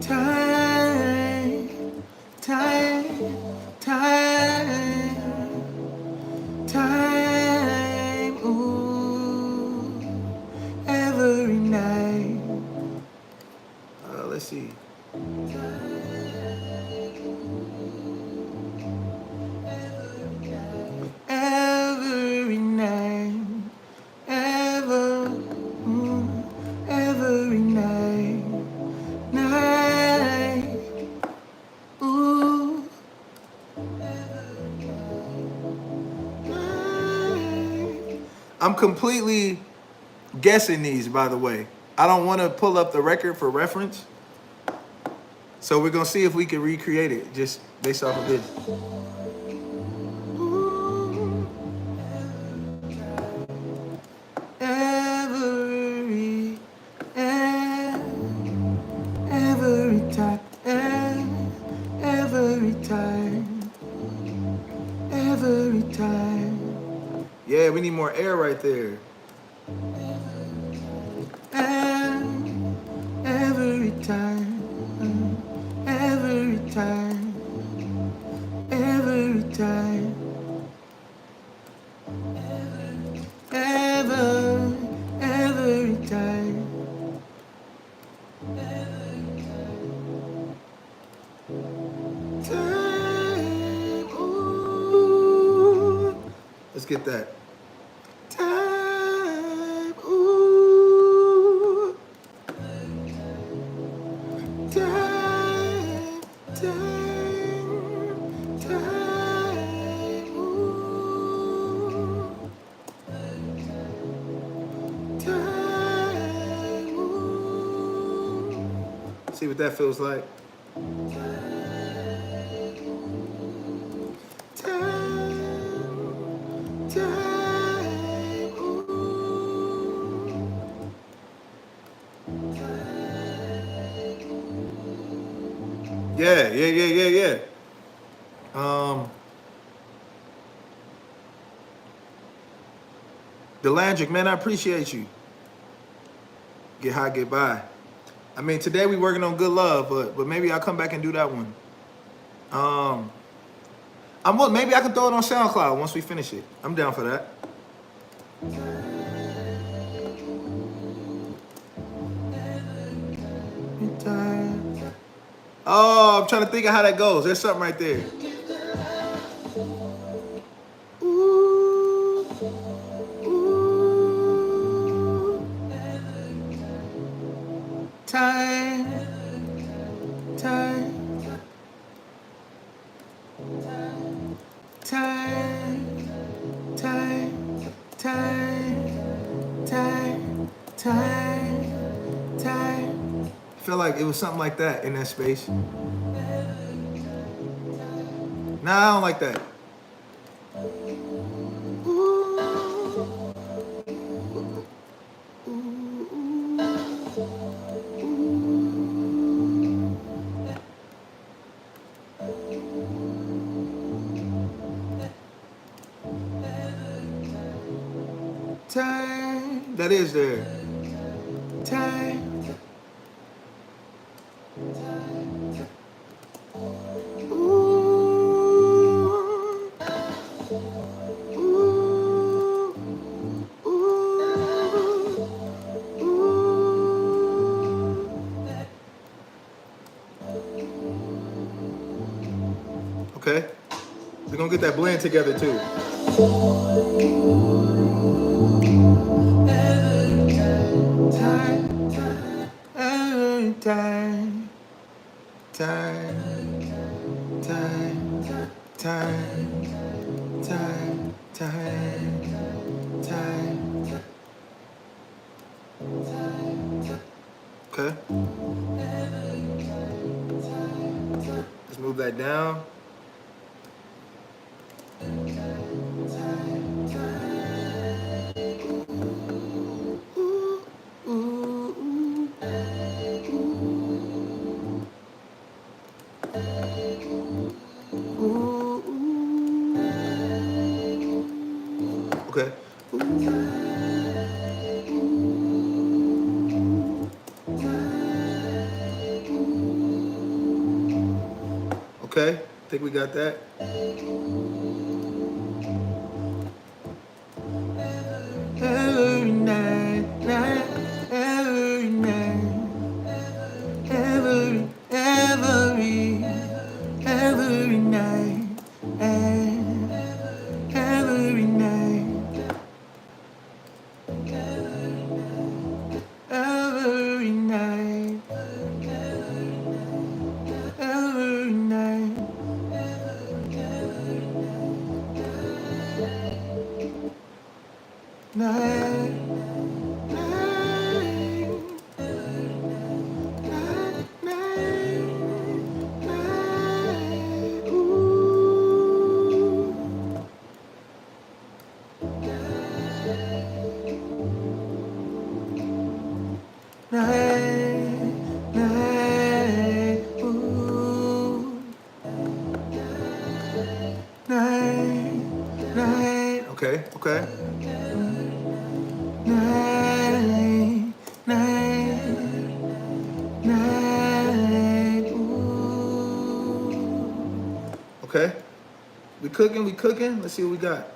Time. Ooh. Every night. Let's see. Every night, every night, ooh, night. I'm completely guessing these, by the way. I don't want to pull up the record for reference. So we're going to see if we can recreate it just based off of this. Every time. Yeah, we need more air right there. Every time. Every time. Every time. Every time. Time. Ooh. Let's get that. Time. Ooh. Time. Ooh. Time. Ooh. See what that feels like. Yeah. Delandric, man, I appreciate you. Get high, get by. I mean, today we working on Good Love, but maybe I'll come back and do that one. Maybe I can throw it on SoundCloud once we finish it. I'm down for that. Oh, I'm trying to think of how that goes. There's something right there. Ooh, ooh. Time. I feel like it was something like that in that space. Nah, I don't like that. Time. That is there. Time. Okay. We're gonna get that blend together too. Okay. Let's move that down. Okay. Okay, I think we got that. Every night, every night, every night, and every night, every night, every night. Night, night, night, ooh. Night, ooh. Night. Okay. Night, ooh. Okay. We cooking. Let's see what we got.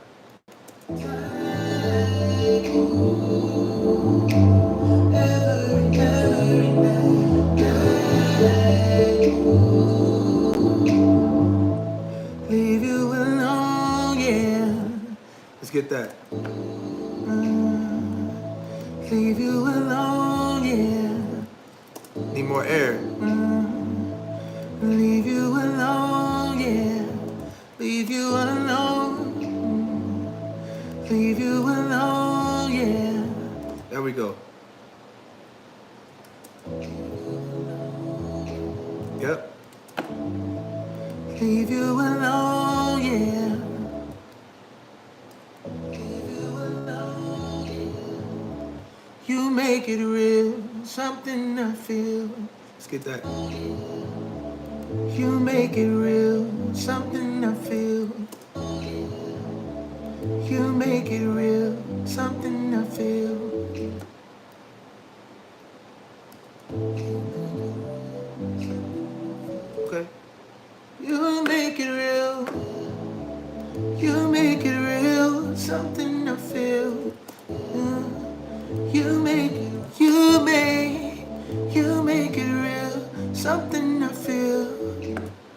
Leave you alone, yeah. Let's get that. Leave you alone, yeah. Need more air. Leave you alone, yeah. Leave you alone. Leave you alone, yeah. There we go. Yep. Leave you alone, yeah. Leave you alone, yeah. You make it real, something I feel. Let's get that. You make it real, something I feel. You make it real, something I feel. Okay. You make it real. You make it real, something I feel. You make it real, something I feel.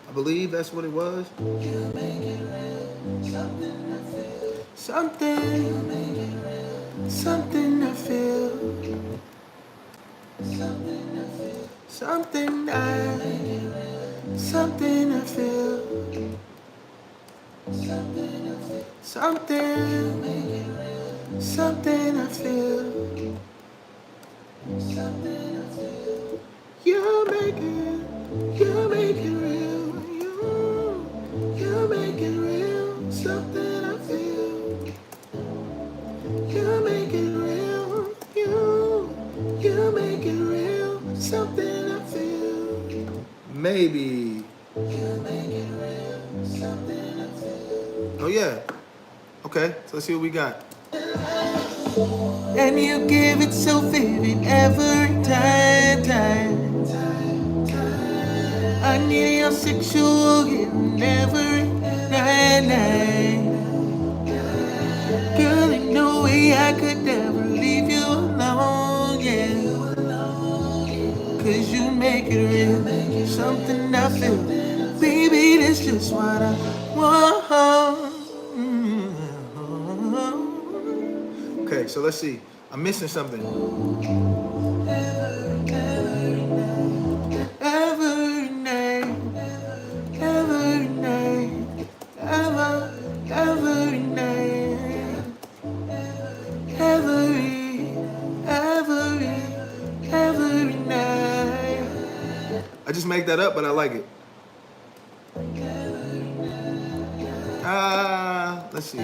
I believe that's what it was. You make it real, something I feel. Something, you make it real, something I feel. Something I feel. Something I make it real, something I feel. Something I feel. Something, make it real, something I feel. Something I feel. You make it real. You make it real, something I feel. You make it real. You make it real, something I feel. Maybe. You make it real, something I feel. Oh yeah. Okay, so let's see what we got. And you give it so vivid every time. I need your sexual healing every night. Girl, ain't no way I could ever leave you alone, yeah. Cause you make it real, something I feel. Baby, that's just what I want. Okay, so let's see. I'm missing something. Every night, every night, every night, every night. I just make that up, but I like it. Let's see.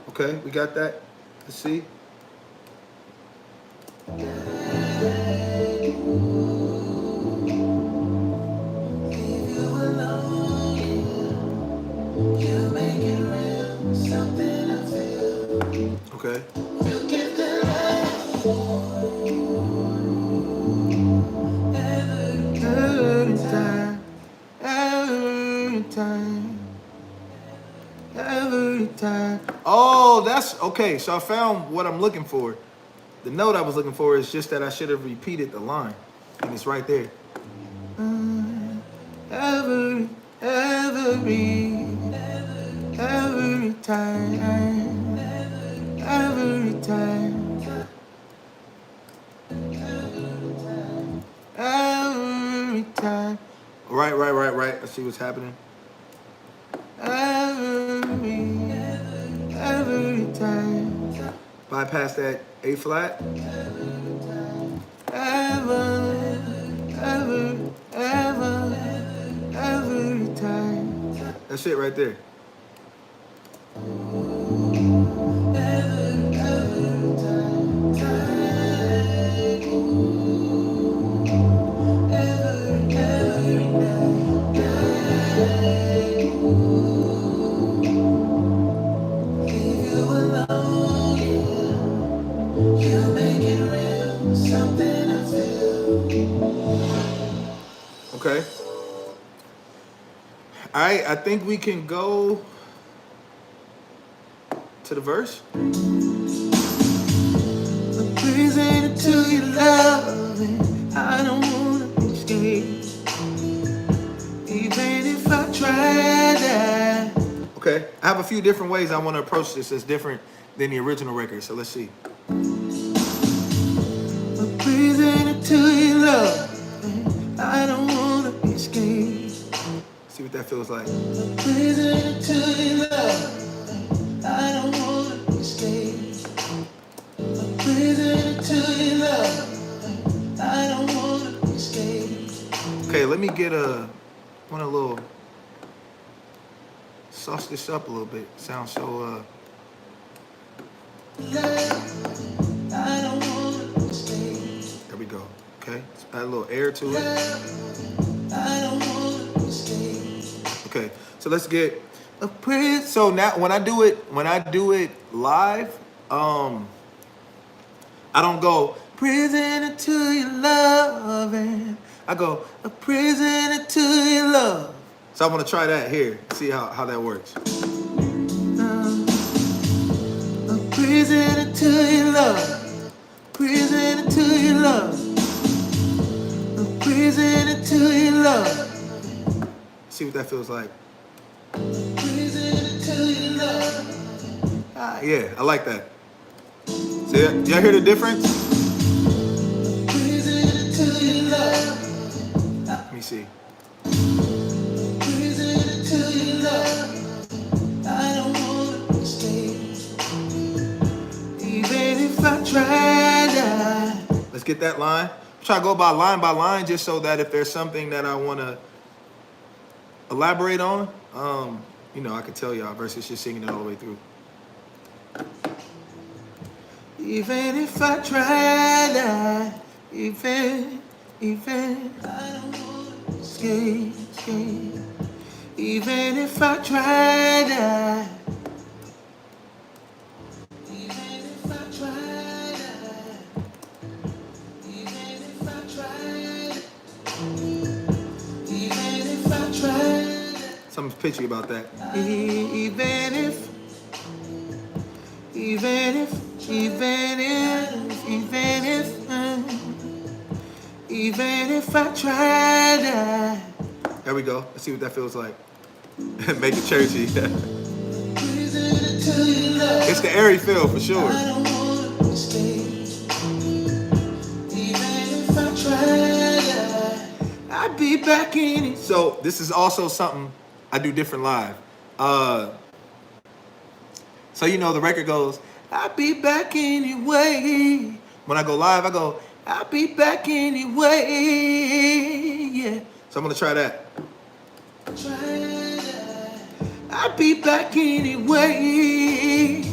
Okay, we got that. Let's see. Okay. Every time. Oh, that's okay. So I found what I'm looking for. The note I was looking for is just that I should have repeated the line. And it's right there. Every time. Every time. Every time. Right. I see what's happening. Every time. Bypass that A flat. Every time. That's it right there. Okay. All right, I think we can go to the verse. Breathing to your loving, I don't wanna escape, even if I try that. Okay, I have a few different ways I want to approach this that's different than the original record, so let's see. Breathing to your loving, I don't wanna escape. See what that feels like. Breathing to your loving, I don't wanna escape. Breathing to your love, Okay, let me get want a little, sauce this up a little bit. Sounds so, there we go. Okay, let's add a little air to it. Okay, so let's get a prison. So now when I do it live, I don't go prisoner to your loving. I go a prisoner to your love. So I'm gonna try that here. See how that works. A prisoner to your love. Prisoner to your love. A prisoner to your love. See what that feels like. Prisoner to your love. Ah, yeah, I like that. See, y'all hear the difference? Prisoner to your love. Let me see. Prisoner to your love. I don't want to stay. Even if I tried. Let's get that line. Try to go by line just so that if there's something that I want to elaborate on, you know, I could tell y'all versus just singing it all the way through. Even if I tried, even I don't want to escape. Even if I tried, even if I tried, even if I tried, even if I tried. Something's pitchy about that. Even if I tried. There we go. Let's see what that feels like. Make it churchy. It's the airy feel for sure. I'd be back in it. So this is also something I do different live. So you know the record goes, I'll be back anyway. When I go live, I go, I'll be back anyway. Yeah. So I'm gonna try that. I'll be back anyway.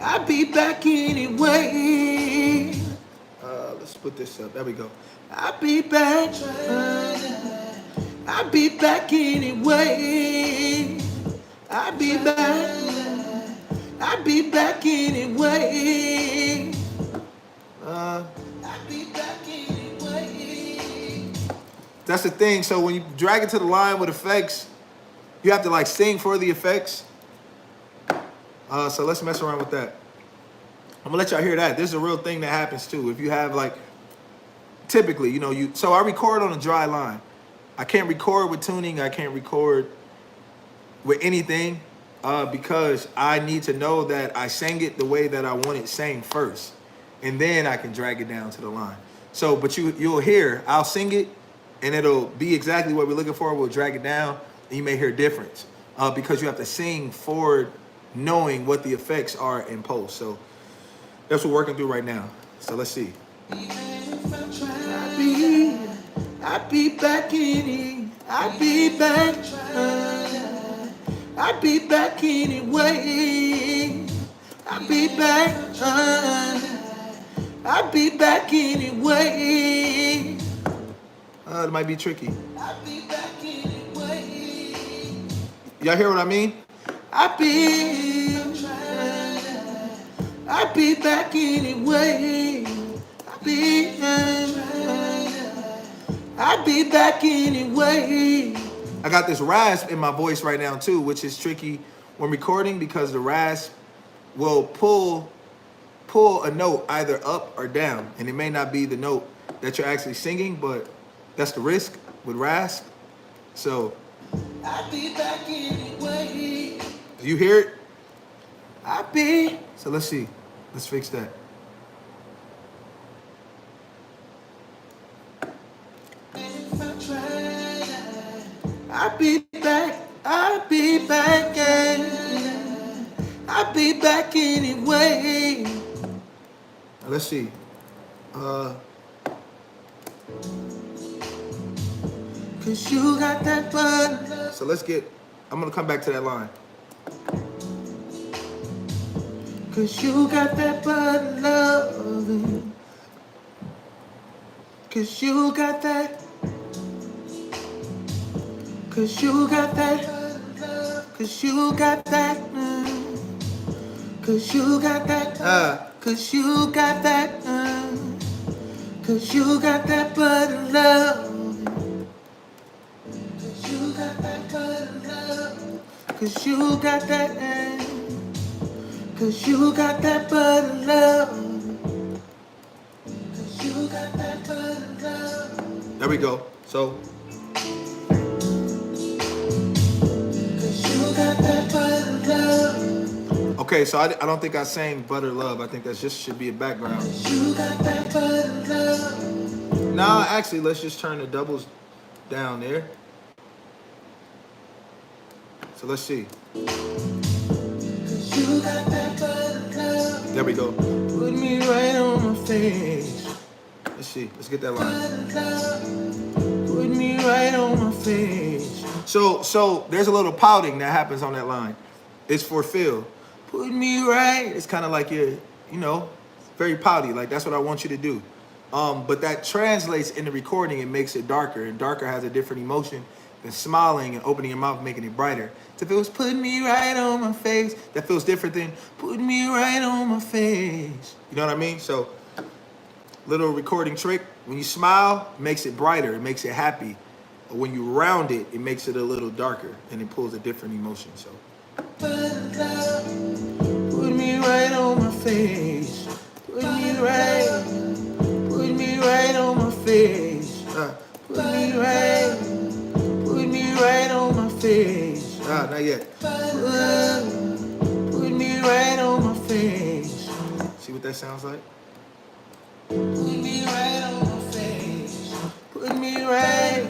I'll be back anyway. Let's put this up. There we go. I'll be back. I'll be back anyway. I'll be back. I'll be back anyway. I'll be back anyway. That's the thing. So when you drag it to the line with effects, you have to like sing for the effects. So let's mess around with that. I'm gonna let y'all hear that. This is a real thing that happens too. If you have like, typically, you know, so I record on a dry line. I can't record with tuning. I can't record with anything because I need to know that I sang it the way that I want it sang first. And then I can drag it down to the line. So, but you'll hear, I'll sing it and it'll be exactly what we're looking for. We'll drag it down and you may hear a difference because you have to sing forward knowing what the effects are in post. So that's what we're working through right now. So let's see. I'll be back in it. I'll be back. I'll be back anyway. I'll be back. I'll be back anyway. It might be tricky. I'll be back anyway. Y'all hear what I mean? I'll be back anyway. I'll be back anyway. I got this rasp in my voice right now too, which is tricky when recording because the rasp will pull a note either up or down, and it may not be the note that you're actually singing, but that's the risk with rasp. So I'll be back anyway. You hear it? So let's see. Let's fix that. I'll be back. I'll be back. I'll be back anyway. Now let's see. Cause you got that butter. So let's get, I'm gonna come back to that line. Cause you got that butter loving. Cause you got that. Cause you got that. Cause you got that. Cause you got that. Cause you got that. Cause you got that butter love. Cause you got that butter love. Cause you got that. Cause you got that butter love. Cause you got that butter love. There we go. So. Cause you got that butter love. Okay, so I don't think I sang Butter Love. I think that just should be a background. Cause you got that butter love. Nah, actually, let's just turn the doubles down there. So let's see. Cause you got that butter love. There we go. Put me right on my face. Let's see. Let's get that line. Put me right on my face. So there's a little pouting that happens on that line. It's for Phil. Put me right. It's kind of like you're, you know, very pouty. Like that's what I want you to do. But that translates in the recording. It makes it darker, and darker has a different emotion than smiling and opening your mouth, making it brighter. So if it was put me right on my face, that feels different than put me right on my face. You know what I mean? So little recording trick. When you smile, it makes it brighter. It makes it happy. But when you round it, it makes it a little darker, and it pulls a different emotion. So put me right on my face. Put me right. Put me right on my face. Put me right. Put me right on my face. Not yet. Put me right on my face. See what that sounds like? Put me right on my face. Put me right.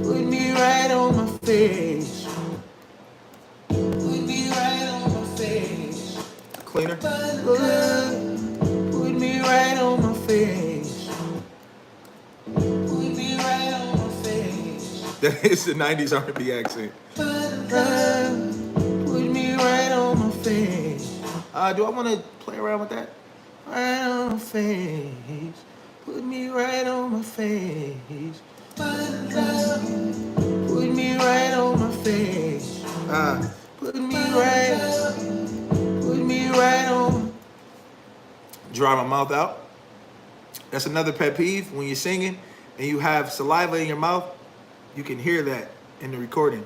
Put me right on my face. Put me right on my face. Cleaner. Put me right on my face. Put me right on my face. That is the 90s R&B accent. Put me right on my face. Do I want to play around with that? Right on my face. Put me right on my face. Put me right on my face. Put me right. Put me right on. Dry my mouth out. That's another pet peeve. When you're singing and you have saliva in your mouth, you can hear that in the recording.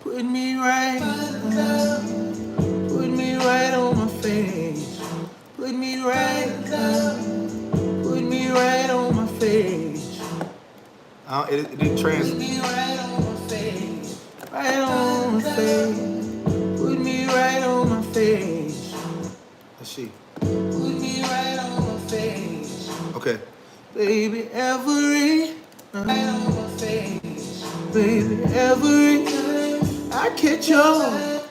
Put me right. Put me right on my face. Put me right. Put me right on my face. It didn't translate. Put me right on my face. Right on my face. Put me right on my face. Let's see. Put me right on my face. Okay. Baby, every right on my face. Baby, every time I catch your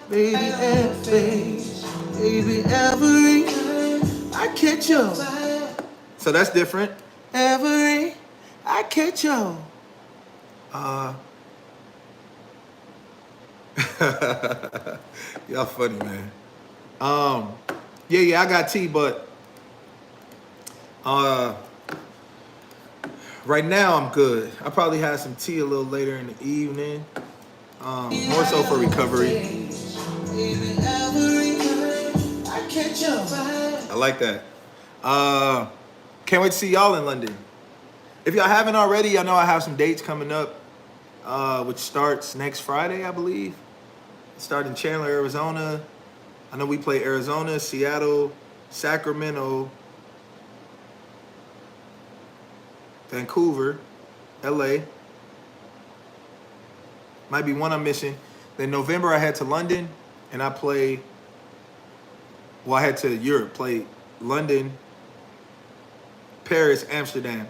baby and face. Baby, every time I catch your. So that's different. Every I catch your. Y'all funny, man. Yeah, I got tea, but right now I'm good. I probably have some tea a little later in the evening. More so for recovery. I like that. Can't wait to see y'all in London. If y'all haven't already, y'all know I have some dates coming up, which starts next Friday, I believe. Start in Chandler, Arizona. I know we play Arizona, Seattle, Sacramento, Vancouver, LA. Might be one I'm missing. Then November I head to London and I play, I head to Europe, play London, Paris, Amsterdam,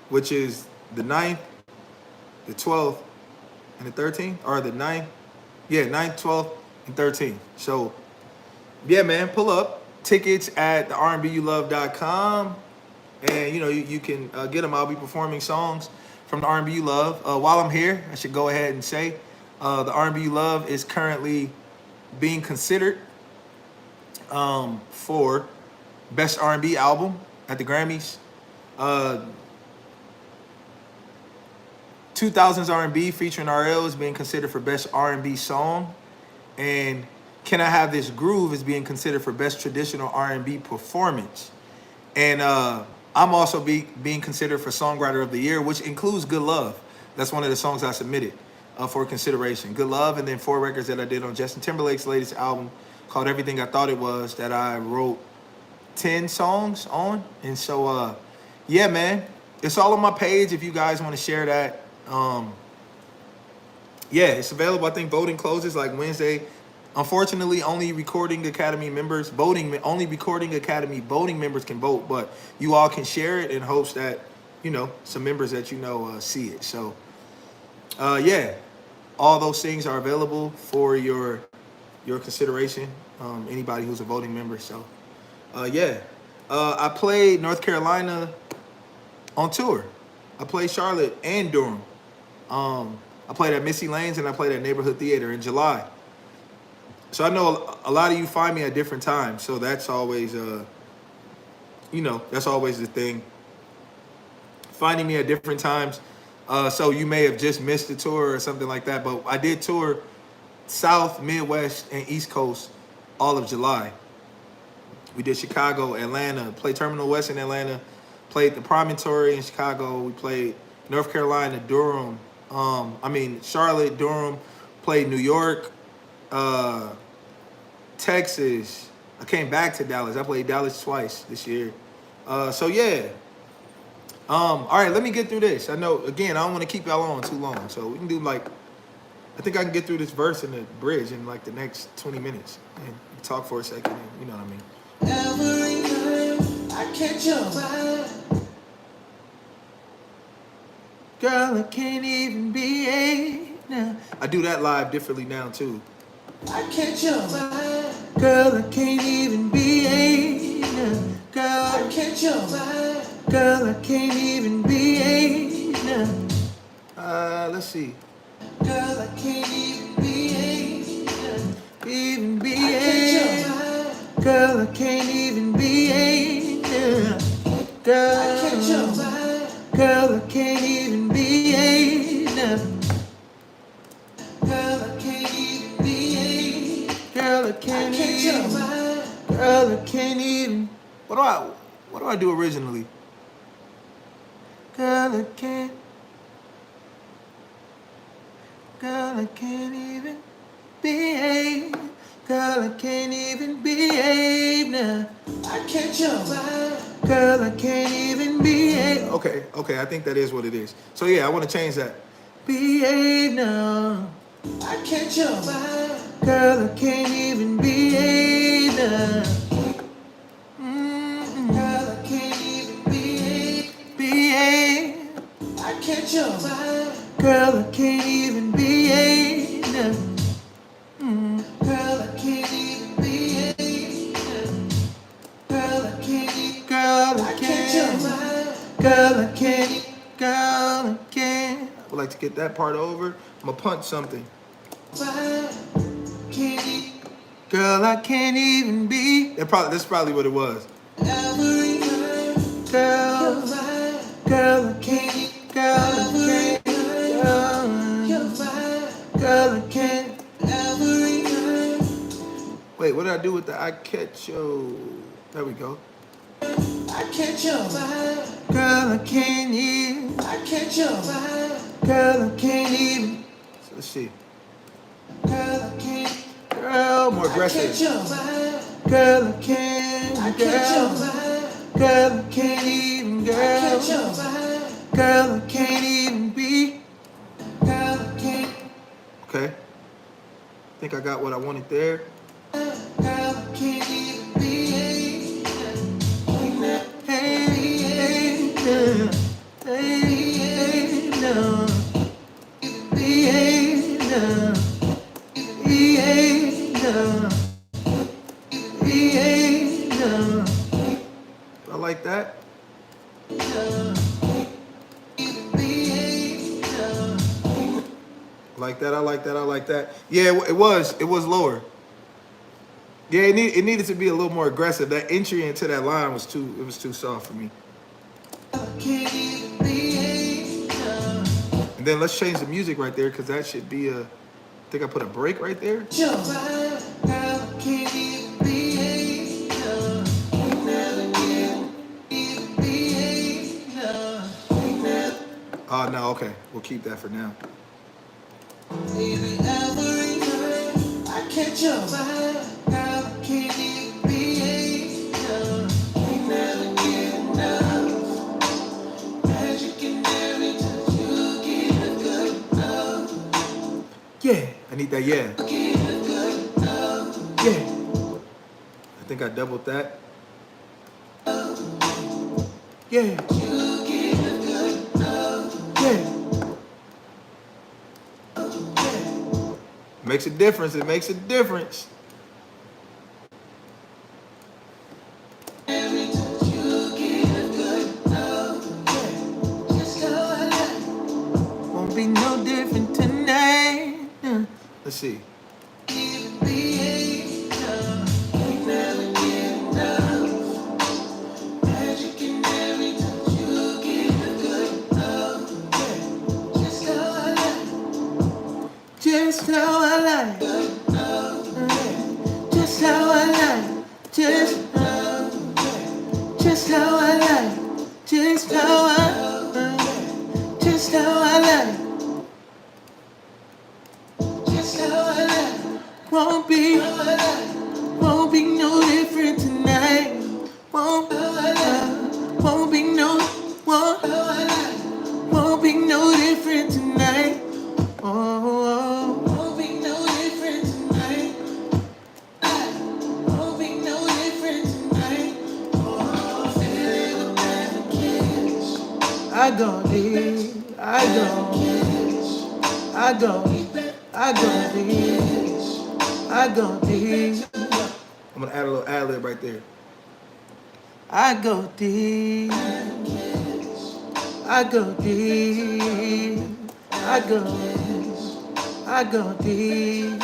which is the 9th, the 12th, and the 13th, or the 9th. Yeah, 9th, 12th, and 13th. So, yeah, man, pull up. Tickets at the R&BYouLove.com. and you can get them. I'll be performing songs from the R&B You Love. While I'm here, I should go ahead and say the R&B You Love is currently being considered for Best R&B Album at the Grammys. 2000s R&B featuring RL is being considered for Best R&B Song, and Can I Have This Groove is being considered for Best Traditional R&B Performance. And I'm also being considered for Songwriter of the Year, which includes Good Love. That's one of the songs I submitted for consideration. Good Love, and then 4 records that I did on Justin Timberlake's latest album called Everything I Thought It Was, that I wrote 10 songs on. And so, yeah, man, it's all on my page if you guys want to share that. Yeah, it's available. I think voting closes like Wednesday. Unfortunately, only Recording Academy members voting members can vote, but you all can share it in hopes that some members that see it. So yeah, all those things are available for your consideration. Anybody who's a voting member. So yeah, I played North Carolina on tour. I played Charlotte and Durham. I played at Missy Lane's and I played at Neighborhood Theater in July. So I know a lot of you find me at different times. So that's always, that's always the thing. Finding me at different times. So you may have just missed the tour or something like that. But I did tour South, Midwest, and East Coast all of July. We did Chicago, Atlanta, played Terminal West in Atlanta, played the Promontory in Chicago. We played North Carolina, Durham. Charlotte, Durham, played New York, Texas. I came back to Dallas. I played Dallas twice this year. So yeah. All right, let me get through this. I know, again, I don't want to keep y'all on too long. So we can do I think I can get through this verse and the bridge in the next 20 minutes and talk for a second. And, you know what I mean? Every time I catch your vibe. Girl, I can't even behave now. I do that live differently now, too. I catch your vibe. Girl, I can't even behave now. Girl, I catch your vibe. Girl, I can't even behave now. Let's see. Girl, I can't even behave now. Even behave. Girl, I can't even behave now. Girl, I catch your vibe. Girl, I can't even behave now. Girl, I can't even behave. Girl, I can't even. Girl, I can't even. What do I do originally? Girl, I can't. Girl, I can't even behave. Girl, I can't even behave now. I catch your vibe. Girl, I can't even behave. Okay, I think that is what it is. So yeah, I want to change that. Behave now. I catch your vibe. Girl, I can't even behave now. Girl, I can't even behave. I catch your vibe. Girl, I can't even behave now. Girl, I can't even behave now. Girl, I can't. Girl, I can't. Girl, I can't. Girl, I can't. I would like to get that part over. I'm gonna punch something. Girl, I can't even be. That's probably what it was. Girl, girl, I can't. Girl, I can't. Girl, I can't. Wait, what did I do with the I catch you? There we go. I catch your vibe. Girl, I can't even. I catch your vibe. Girl, I can't even. So let's see. Girl, I can't. Girl, more aggressive. I catch your vibe. Girl, I can't. I catch your vibe. Girl, I can't even. Girl, I catch your vibe. Girl, I can't even be. Girl, I can't. Okay. I think I got what I wanted there. Girl, I can't even be. I like that. Like that, I like that, I like that. Yeah, it was lower. Yeah, it needed to be a little more aggressive. That entry into that line was too soft for me. And then let's change the music right there, because that should be I think I put a break right there. Oh, no, okay. We'll keep that for now. Yeah, I need that, yeah. Yeah. I think I doubled that. Yeah. Yeah. Makes a difference. It makes a difference. Won't be no different tonight. Let's see. Just how I like. Just how I like. Just how I like. Just how I like. Just how I like. Won't be no different tonight. Won't be no different tonight. Oh, won't be no different tonight. Won't be no different tonight. Oh, feeling the kiss. I go this. I go this. I go this. I'm gonna add a little ad lib right there. I go this. I go this. I go this. I go this.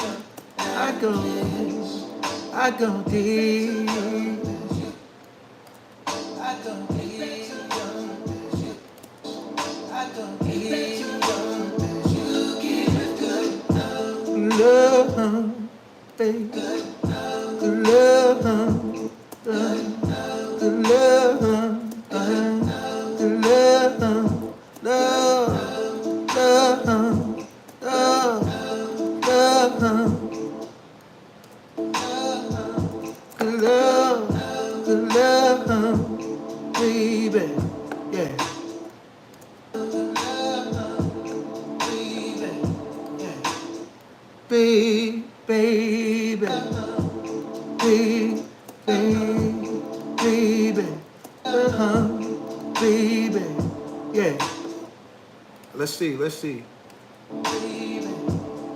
I go this. I go this. I go this. I go this. Love, baby. Love, baby, yeah. Baby, baby, baby, baby, baby, yeah. Let's see. Baby,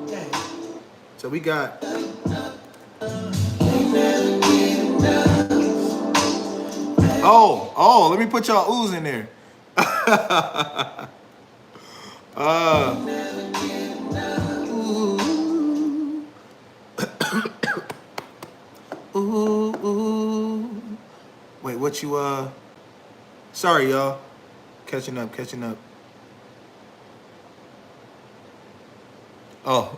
yeah. So we got. Oh, let me put y'all oohs in there. Ooh. Wait, what you sorry y'all. Catching up. Oh.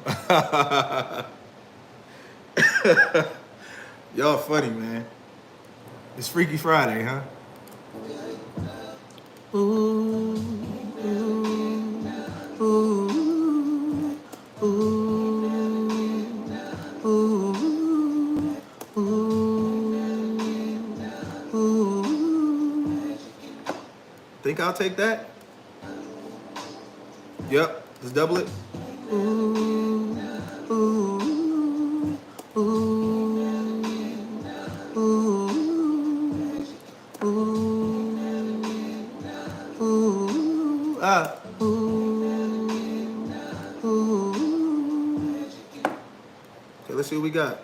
Y'all funny, man. It's Freaky Friday, huh? Ooh, ooh, ooh, ooh, ooh, ooh, ooh. Think I'll take that? Yep, let's double it. Ooh, ooh, ooh. Okay, let's see what we got.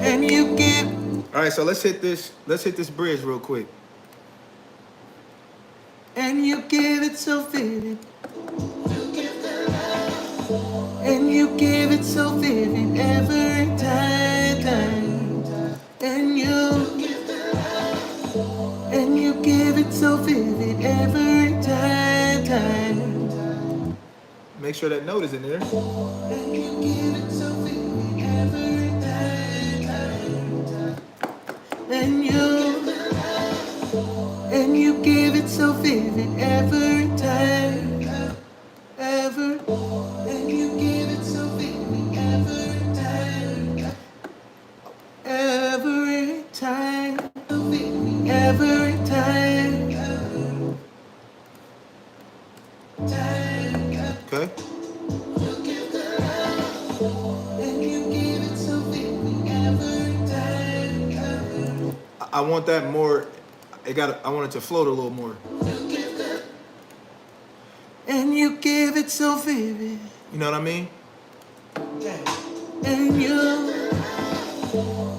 And you give. All right, so let's hit this bridge real quick. And you give it so vivid. And you give it so vivid every time. And you give it so vivid every time. Make sure that note is in there. And you give it so vivid every time. And you give it so vivid every time. And you give it so vivid every time. Every time. Every time. Okay. And you give it so vivid every time. I want that more. I want it to float a little more. And you give it so vivid. You know what I mean?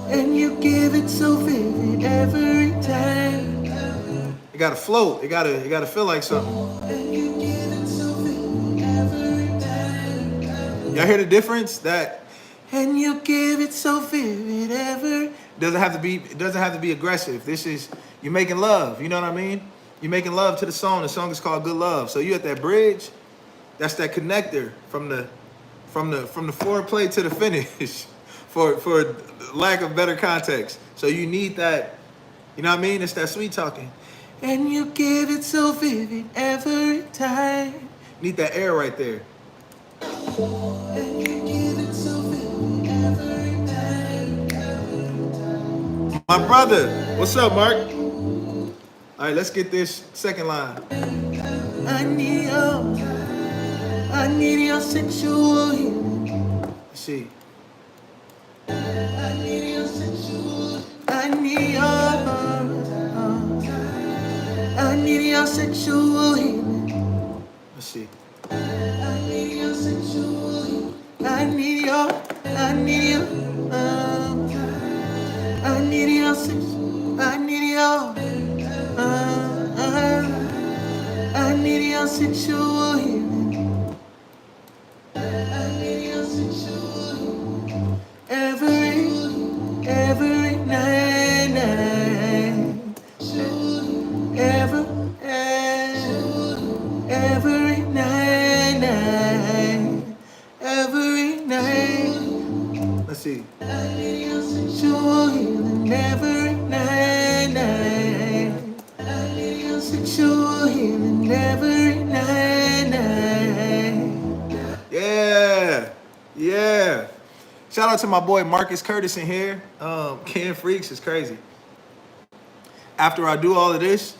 And you give it so vivid every time. It gotta float. It gotta feel like something. And you give it so vivid every time. Y'all hear the difference? And you give it so vivid every. It doesn't have to be aggressive. This is you're making love. You know what I mean? You're making love to the song. The song is called Good Love. So you at that bridge, that's that connector from the foreplay to the finish, for lack of better context. So you need that, you know what I mean? It's that sweet talking. And you give it so vivid every time. You need that air right there. And you give it so vivid every time. My brother, what's up, Mark? All right, let's get this second line. I need your sexual healing. Let's see. I need your sexual. I need your sexual healing. Let's see. I need your sexual healing. I need your sexual. I need your sexual healing. I need your sexual healing. Every night. Every night. Let's see. I need your sexual healing every night. I need your sexual healing every night. Yeah. Shout out to my boy Marcus Curtis in here. Ken Freaks is crazy. After I do all of this,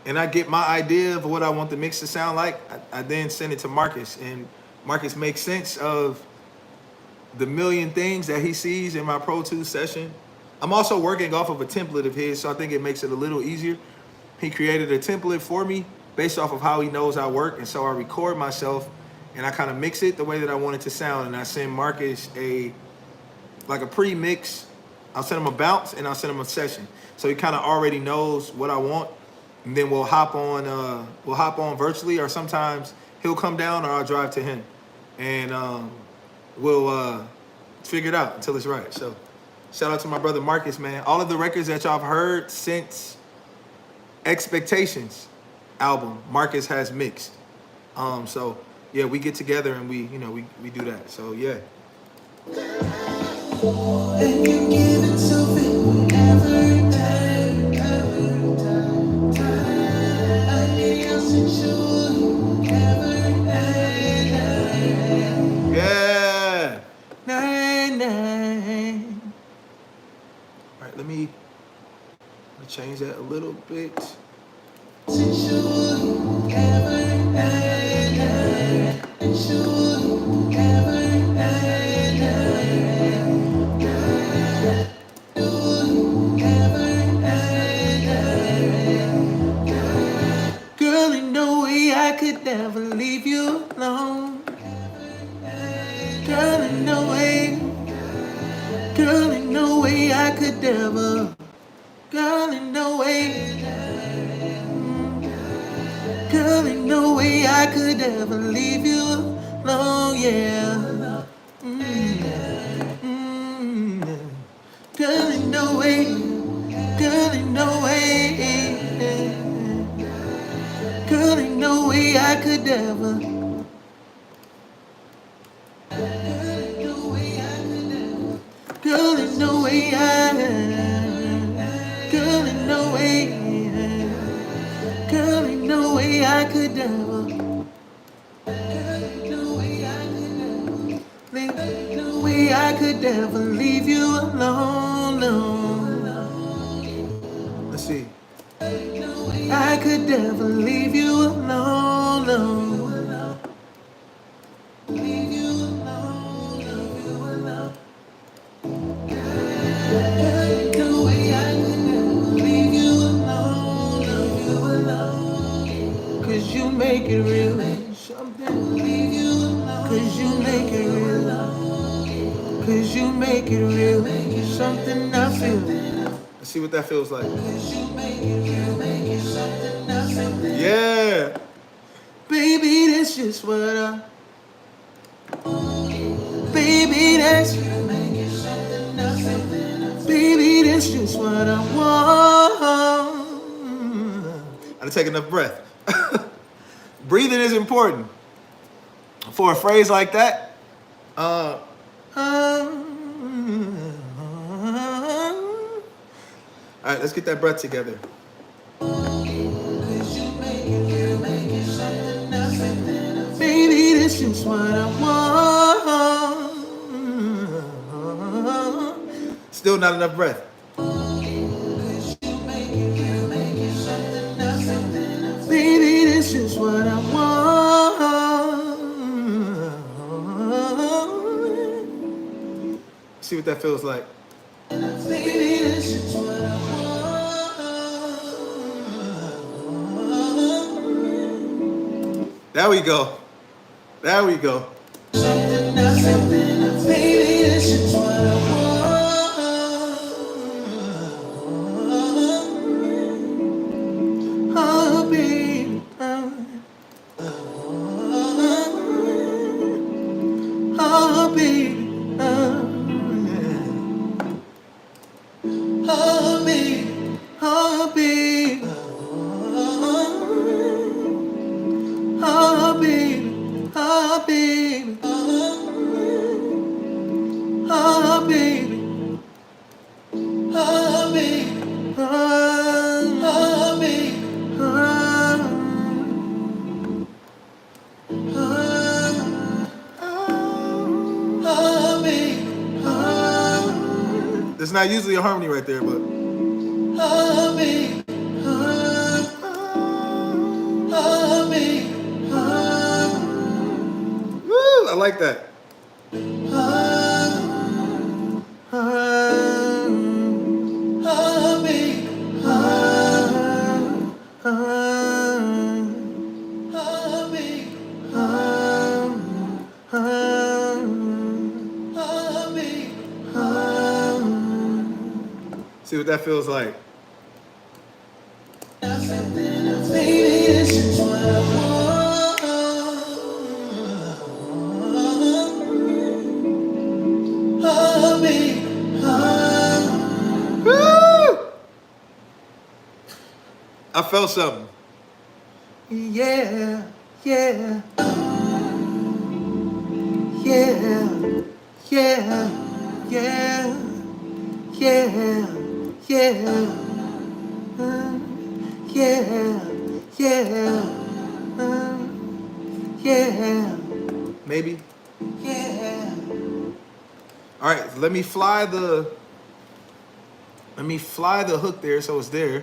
and I get my idea of what I want the mix to sound like, I then send it to Marcus, and Marcus makes sense of the million things that he sees in my Pro Tools session. I'm also working off of a template of his, so I think it makes it a little easier. He created a template for me based off of how he knows I work, and so I record myself, and I kind of mix it the way that I want it to sound, and I send Marcus a pre-mix. I'll send him a bounce, and I'll send him a session. So he kind of already knows what I want. And then we'll hop on virtually, or sometimes he'll come down or I'll drive to him, and we'll figure it out until it's right. So shout out to my brother Marcus, man. All of the records that y'all have heard since Expectations album, Marcus has mixed. So yeah, we get together and we do that. So yeah. And you give it so vivid every time. I need your sexual every night. Yeah. Night. All right, let me change that a little bit. Sexual every night. Sexual every night. never leave you alone. Girl, ain't no way. Girl, ain't no way I could ever. Girl, ain't no way. Girl, ain't no way I could ever leave you alone, yeah. Girl, ain't no way. Girl, ain't no way. Girl, ain't no way I could ever. Girl, ain't no way I. Girl, ain't no way. Girl, ain't no way I could ever. No way I could ever leave you alone. No. Let's see. I could never leave you alone. No. Leave you alone. Leave you alone. No way I could never leave you alone. Leave you alone. 'Cause you make it real. Something leave you alone. 'Cause you make it real. 'Cause you make it real. Something I feel. Let's see what that feels like. Yeah. Baby, that's just what I. Baby, that's. Baby, that's just what I want. I had to take enough breath. Breathing is important. For a phrase like that, all right, let's get that breath together. Baby, this is what I want. Still not enough breath. Baby, this is what I want. See what that feels like. Baby, this is what I want. There we go. There we go. Baby, this is what I want. Oh, baby. Oh, baby. Oh, baby. Oh, baby. Oh, baby. Oh, baby. Oh, baby. Oh, baby. Oh, baby. Oh, baby. There's not usually a harmony right there, but. Oh, baby. Oh, baby. Woo, I like that. See what that feels like. I felt something. Yeah, yeah. Yeah, yeah, yeah, yeah, yeah. Yeah, yeah, yeah. Maybe. Yeah. All right, let me fly the hook there so it's there.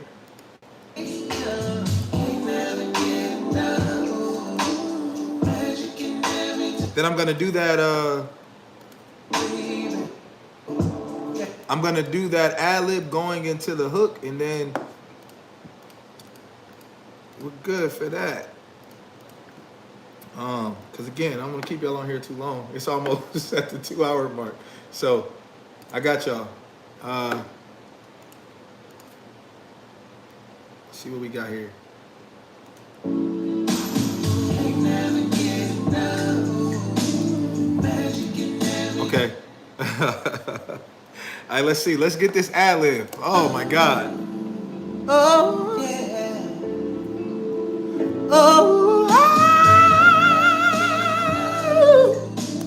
Then I'm gonna do that. I'm gonna do that ad lib going into the hook, and then we're good for that. Because again, I don't want to keep y'all on here too long. It's almost at the 2 hour mark. So I got y'all. See what we got here. Okay. All right, let's see. Let's get this ad lib. Oh my God. Oh yeah. Oh.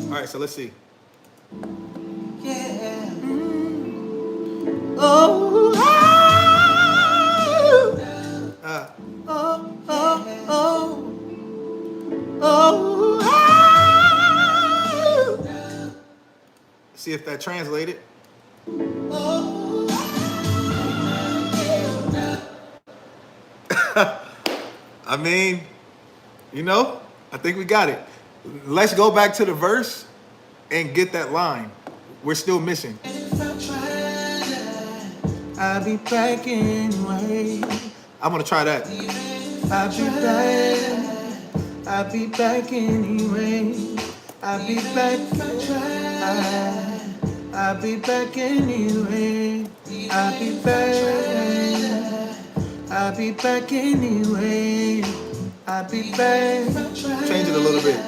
All right, so let's see. Yeah. Oh. See if that translated. I mean, you know, I think we got it. Let's go back to the verse and get that line. We're still missing. I'll be back anyway. I'm gonna try that. I'll be back. I'll be back anyway. I'll be back. I'll be back anyway. I'll be back. I'll be back anyway. I'll be back. Change it a little bit.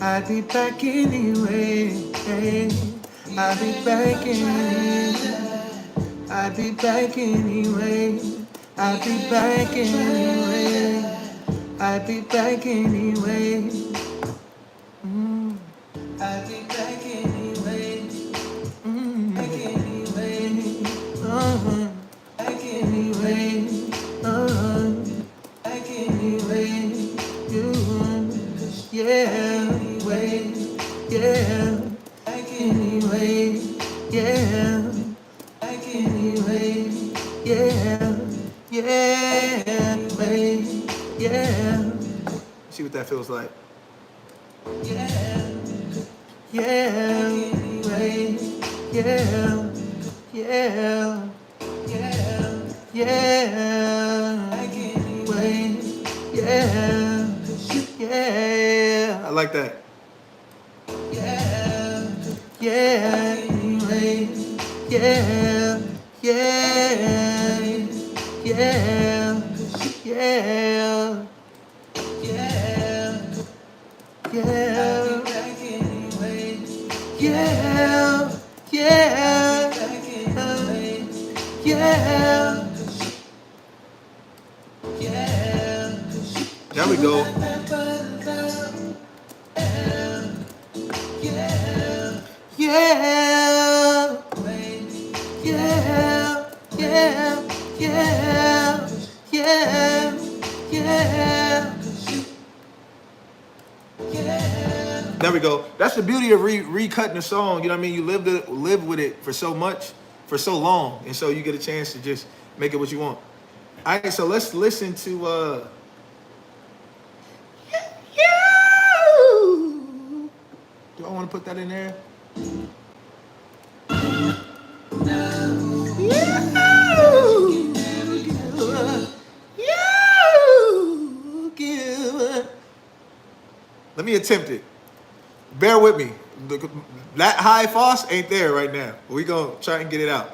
I'll be back anyway. I'll be back anyway. I'll be back anyway. I'll be back anyway. I'll be back anyway. I'll be back anyway. Back anyway. Back anyway. Back anyway. Yeah. Yeah. Back anyway. Yeah. Back anyway. Yeah. Yeah. Yeah. See what that feels like. Yeah. Yeah. Yeah. Yeah. Yeah. Yeah. Yeah. Yeah. I like that. Yeah. Yeah. Yeah. Yeah. Yeah. Yeah. Yeah. Yeah. Yeah. Yeah. Yeah. There we go. Yeah. Yeah. Yeah. Yeah. Yeah. Yeah. Yeah. There we go. That's the beauty of recutting a song. You know what I mean? You live with it for so much, for so long, and so you get a chance to just make it what you want. All right, so let's listen to you. Do I want to put that in there? Let me attempt it. Bear with me. That high Foss ain't there right now. We're going to try and get it out.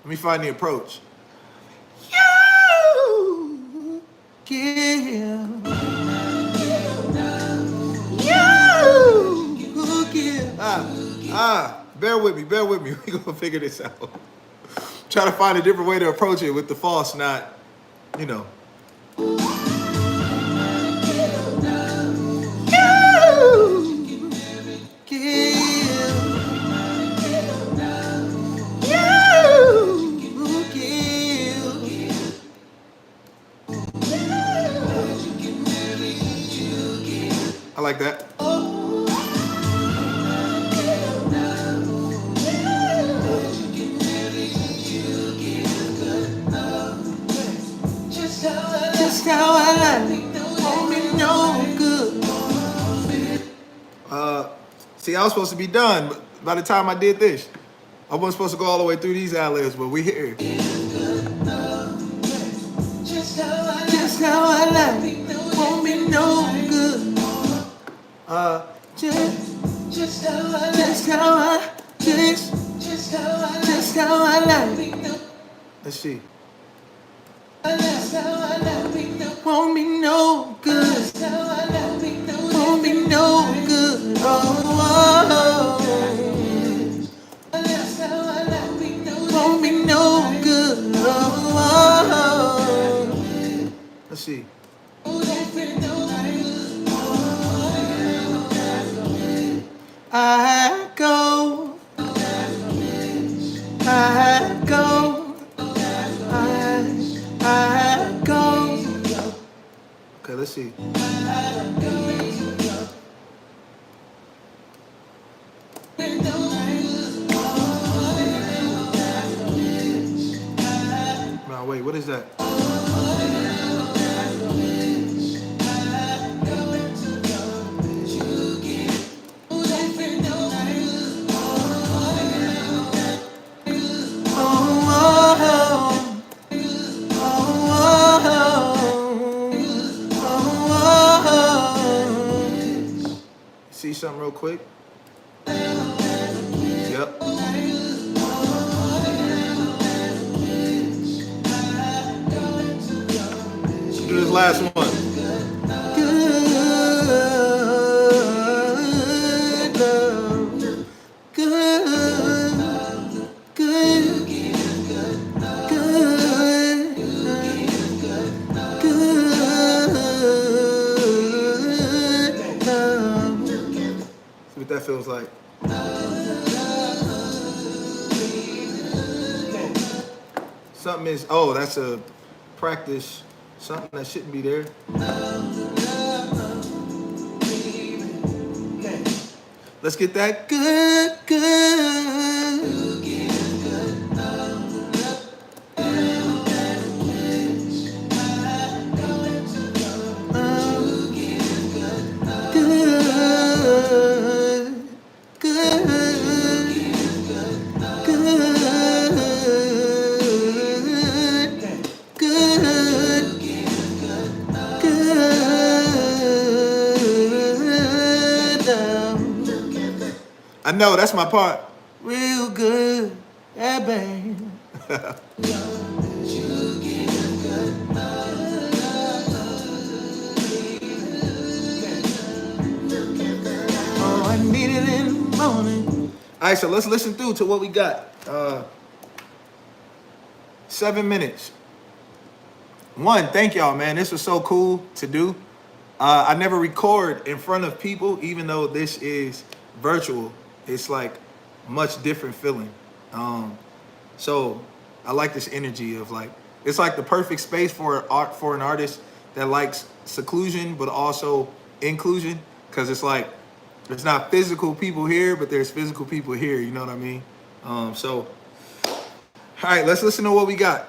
Let me find the approach. You give. You give. Bear with me. We're gonna figure this out. Try to find a different way to approach it with the false, not, you know. You give. I like that. Just how I like it. Won't be no good. See, I was supposed to be done, but by the time I did this, I wasn't supposed to go all the way through these ad-libs, but we here. Just how I like it. Won't be no good. Just how I like it. Let's see. Won't be no good. Won't be no good. Oh, won't be no good. Oh, let's see. I go. Okay, let's see. Now wait, what is that? See something real quick? Yep. Let's do this last one. Good love. Good. See what that feels like. Something is, oh, that's a practice, something that shouldn't be there. Let's get that good. I know, that's my part. Real good, yeah, babe. Oh, I need it in the morning. All right, so let's listen through to what we got. 7 minutes. One, thank y'all, man. This was so cool to do. I never record in front of people, even though this is virtual. It's like much different feeling. So I like this energy of like, it's like the perfect space for an artist that likes seclusion, but also inclusion. Cause it's like, there's not physical people here, but there's physical people here. You know what I mean? So, all right, let's listen to what we got.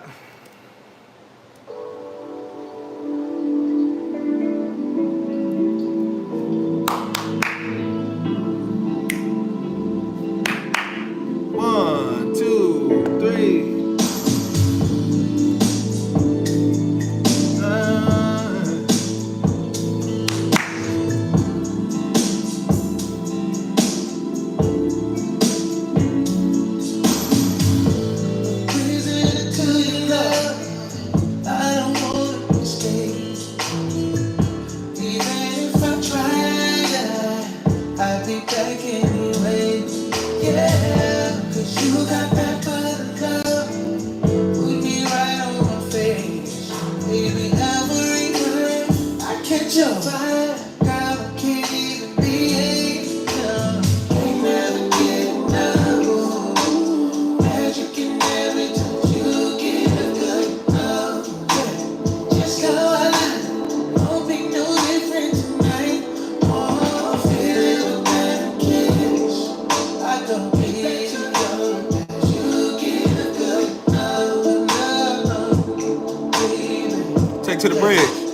to the bridge.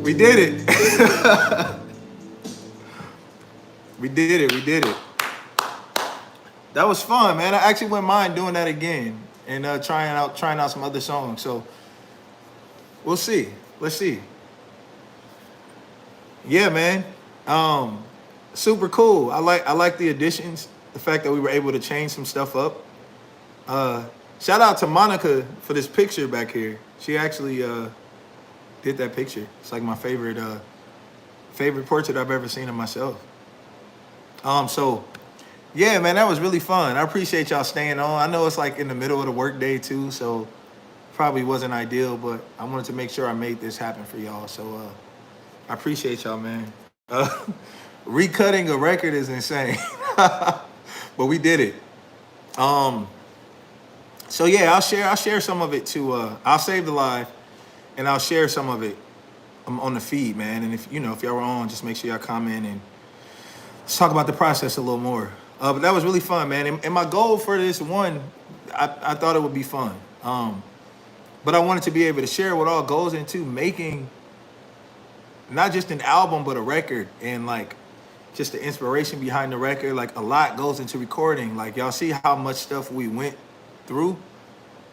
We did it. We did it. We did it. That was fun, man. I actually wouldn't mind doing that again and trying out some other songs. So we'll see. Let's see. Yeah, man. Super cool. I like the additions. The fact that we were able to change some stuff up. Shout out to Monica for this picture back here. She actually did that picture. It's like my favorite portrait I've ever seen of myself. So yeah, man, that was really fun. I appreciate y'all staying on. I know it's like in the middle of the workday too, so probably wasn't ideal, but I wanted to make sure I made this happen for y'all. So I appreciate y'all, man. Recutting a record is insane, but we did it. So yeah, I'll share some of it too. I'll save the live, and I'll share some of it on the feed, man. And if y'all were on, just make sure y'all comment and let's talk about the process a little more. But that was really fun, man. And my goal for this one, I thought it would be fun. But I wanted to be able to share what all goes into making not just an album, but a record, and like just the inspiration behind the record. Like a lot goes into recording. Like y'all see how much stuff we went through,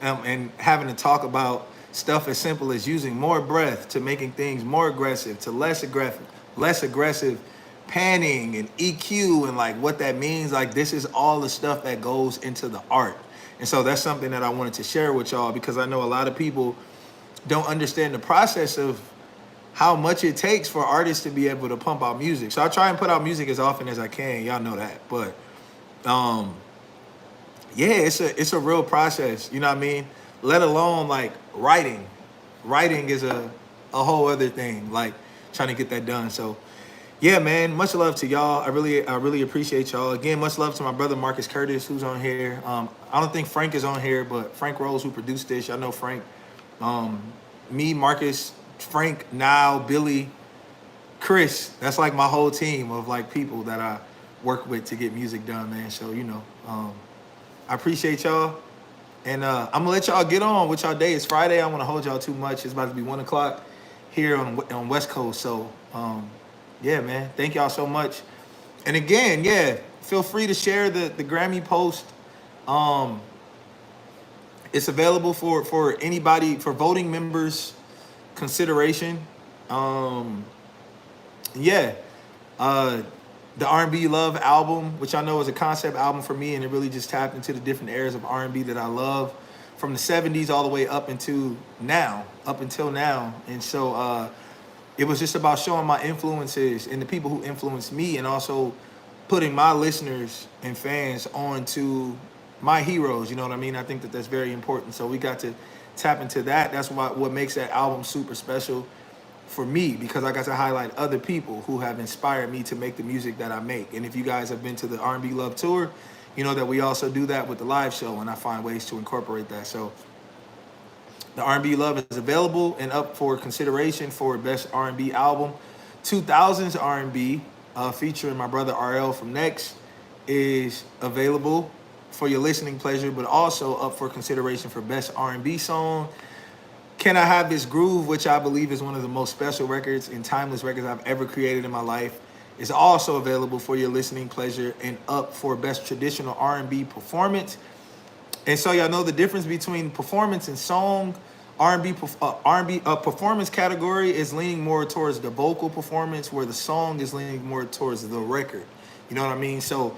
and having to talk about stuff as simple as using more breath to making things more aggressive to less aggressive, panning and EQ and like what that means. Like this is all the stuff that goes into the art. And so that's something that I wanted to share with y'all, because I know a lot of people don't understand the process of how much it takes for artists to be able to pump out music. So I try and put out music as often as I can. Y'all know that. But yeah, it's a real process, you know what I mean? Let alone like writing. Writing is a whole other thing, like trying to get that done. So yeah, man, much love to y'all. I really appreciate y'all. Again, much love to my brother Marcus Curtis, who's on here. I don't think Frank is on here, but Frank Rose, who produced this, y'all know Frank. Me, Marcus, Frank, Niall, Billy, Chris. That's like my whole team of like people that I work with to get music done, man. So I appreciate y'all. And I'm gonna let y'all get on with y'all day. It's Friday. I don't want to hold y'all too much. It's about to be 1 o'clock here on West Coast. So yeah, man. Thank y'all so much. And again, yeah, feel free to share the Grammy post. It's available for anybody, for voting members consideration. Yeah. The R&B You Love album, which I know is a concept album for me, and it really just tapped into the different eras of R&B that I love, from the 70s all the way up until now. And so it was just about showing my influences and the people who influenced me, and also putting my listeners and fans onto my heroes. You know what I mean? I think that that's very important. So we got to tap into that. That's what makes that album super special for me, because I got to highlight other people who have inspired me to make the music that I make. And if you guys have been to the R&B Love Tour, you know that we also do that with the live show, and I find ways to incorporate that. So the R&B Love is available and up for consideration for Best R&B Album. 2000s R&B, featuring my brother RL from Next, is available for your listening pleasure, but also up for consideration for Best R&B Song. Can I Have This Groove, which I believe is one of the most special records and timeless records I've ever created in my life, is also available for your listening pleasure and up for best traditional R&B performance. And so y'all know the difference between performance and song. R&B performance category is leaning more towards the vocal performance, where the song is leaning more towards the record. You know what I mean? So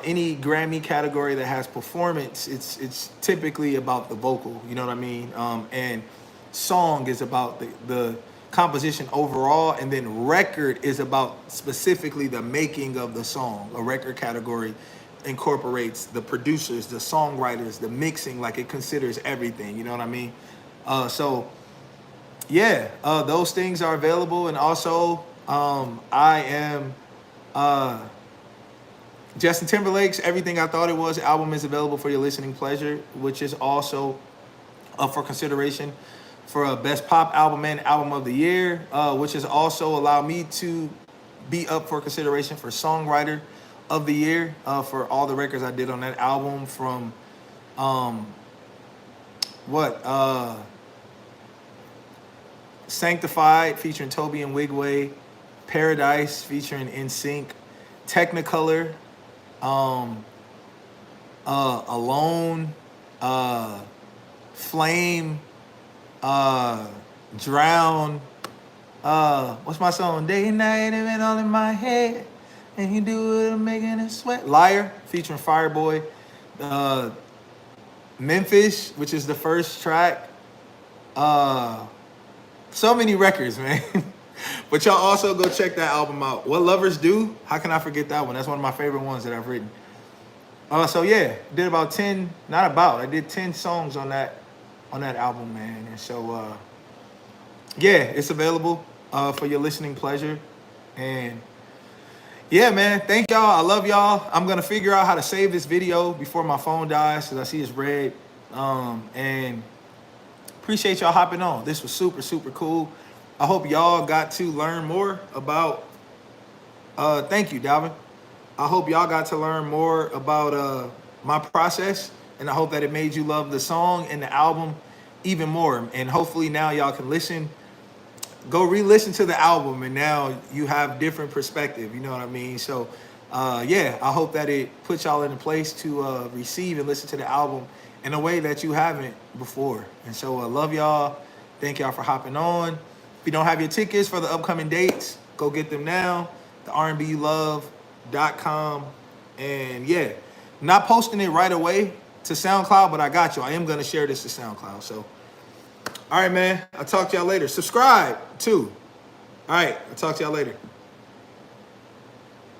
any Grammy category that has performance, it's typically about the vocal. You know what I mean? And song is about the composition overall, and then record is about specifically the making of the song. A record category incorporates the producers, the songwriters, the mixing, like it considers everything. You know what I mean? So yeah, those things are available. And also I am Justin Timberlake's Everything I Thought It Was album is available for your listening pleasure, which is also up for consideration for a best pop album and album of the year, which has also allowed me to be up for consideration for songwriter of the year, for all the records I did on that album, from Sanctified featuring Toby and Wigway, Paradise featuring NSYNC, Technicolor, Alone, Flame, Drown, what's my song? Day and night, it been all in my head, and you do it, I'm making it sweat. Liar featuring Fireboy, Memphis, which is the first track. So many records, man. But y'all also go check that album out. What Lovers Do. How can I forget that one? That's one of my favorite ones that I've written. So yeah, did about 10, I did 10 songs on that album, man. And so yeah, it's available for your listening pleasure. And yeah, man, thank y'all. I love y'all. I'm gonna figure out how to save this video before my phone dies, because I see it's red. And appreciate y'all hopping on. This was super, super cool. I hope y'all got to learn more about, thank you, Dalvin. I hope y'all got to learn more about my process, and I hope that it made you love the song and the album even more. And hopefully now y'all can go re-listen to the album, and now you have different perspective, you know what I mean? So yeah, I hope that it puts y'all in a place to receive and listen to the album in a way that you haven't before. And so I love y'all. Thank y'all for hopping on. If you don't have your tickets for the upcoming dates, go get them now. The R&BYouLove.com. And yeah, not posting it right away to SoundCloud, but I got you. I am going to share this to SoundCloud. So, all right, man. I'll talk to y'all later. Subscribe, too. All right. I'll talk to y'all later.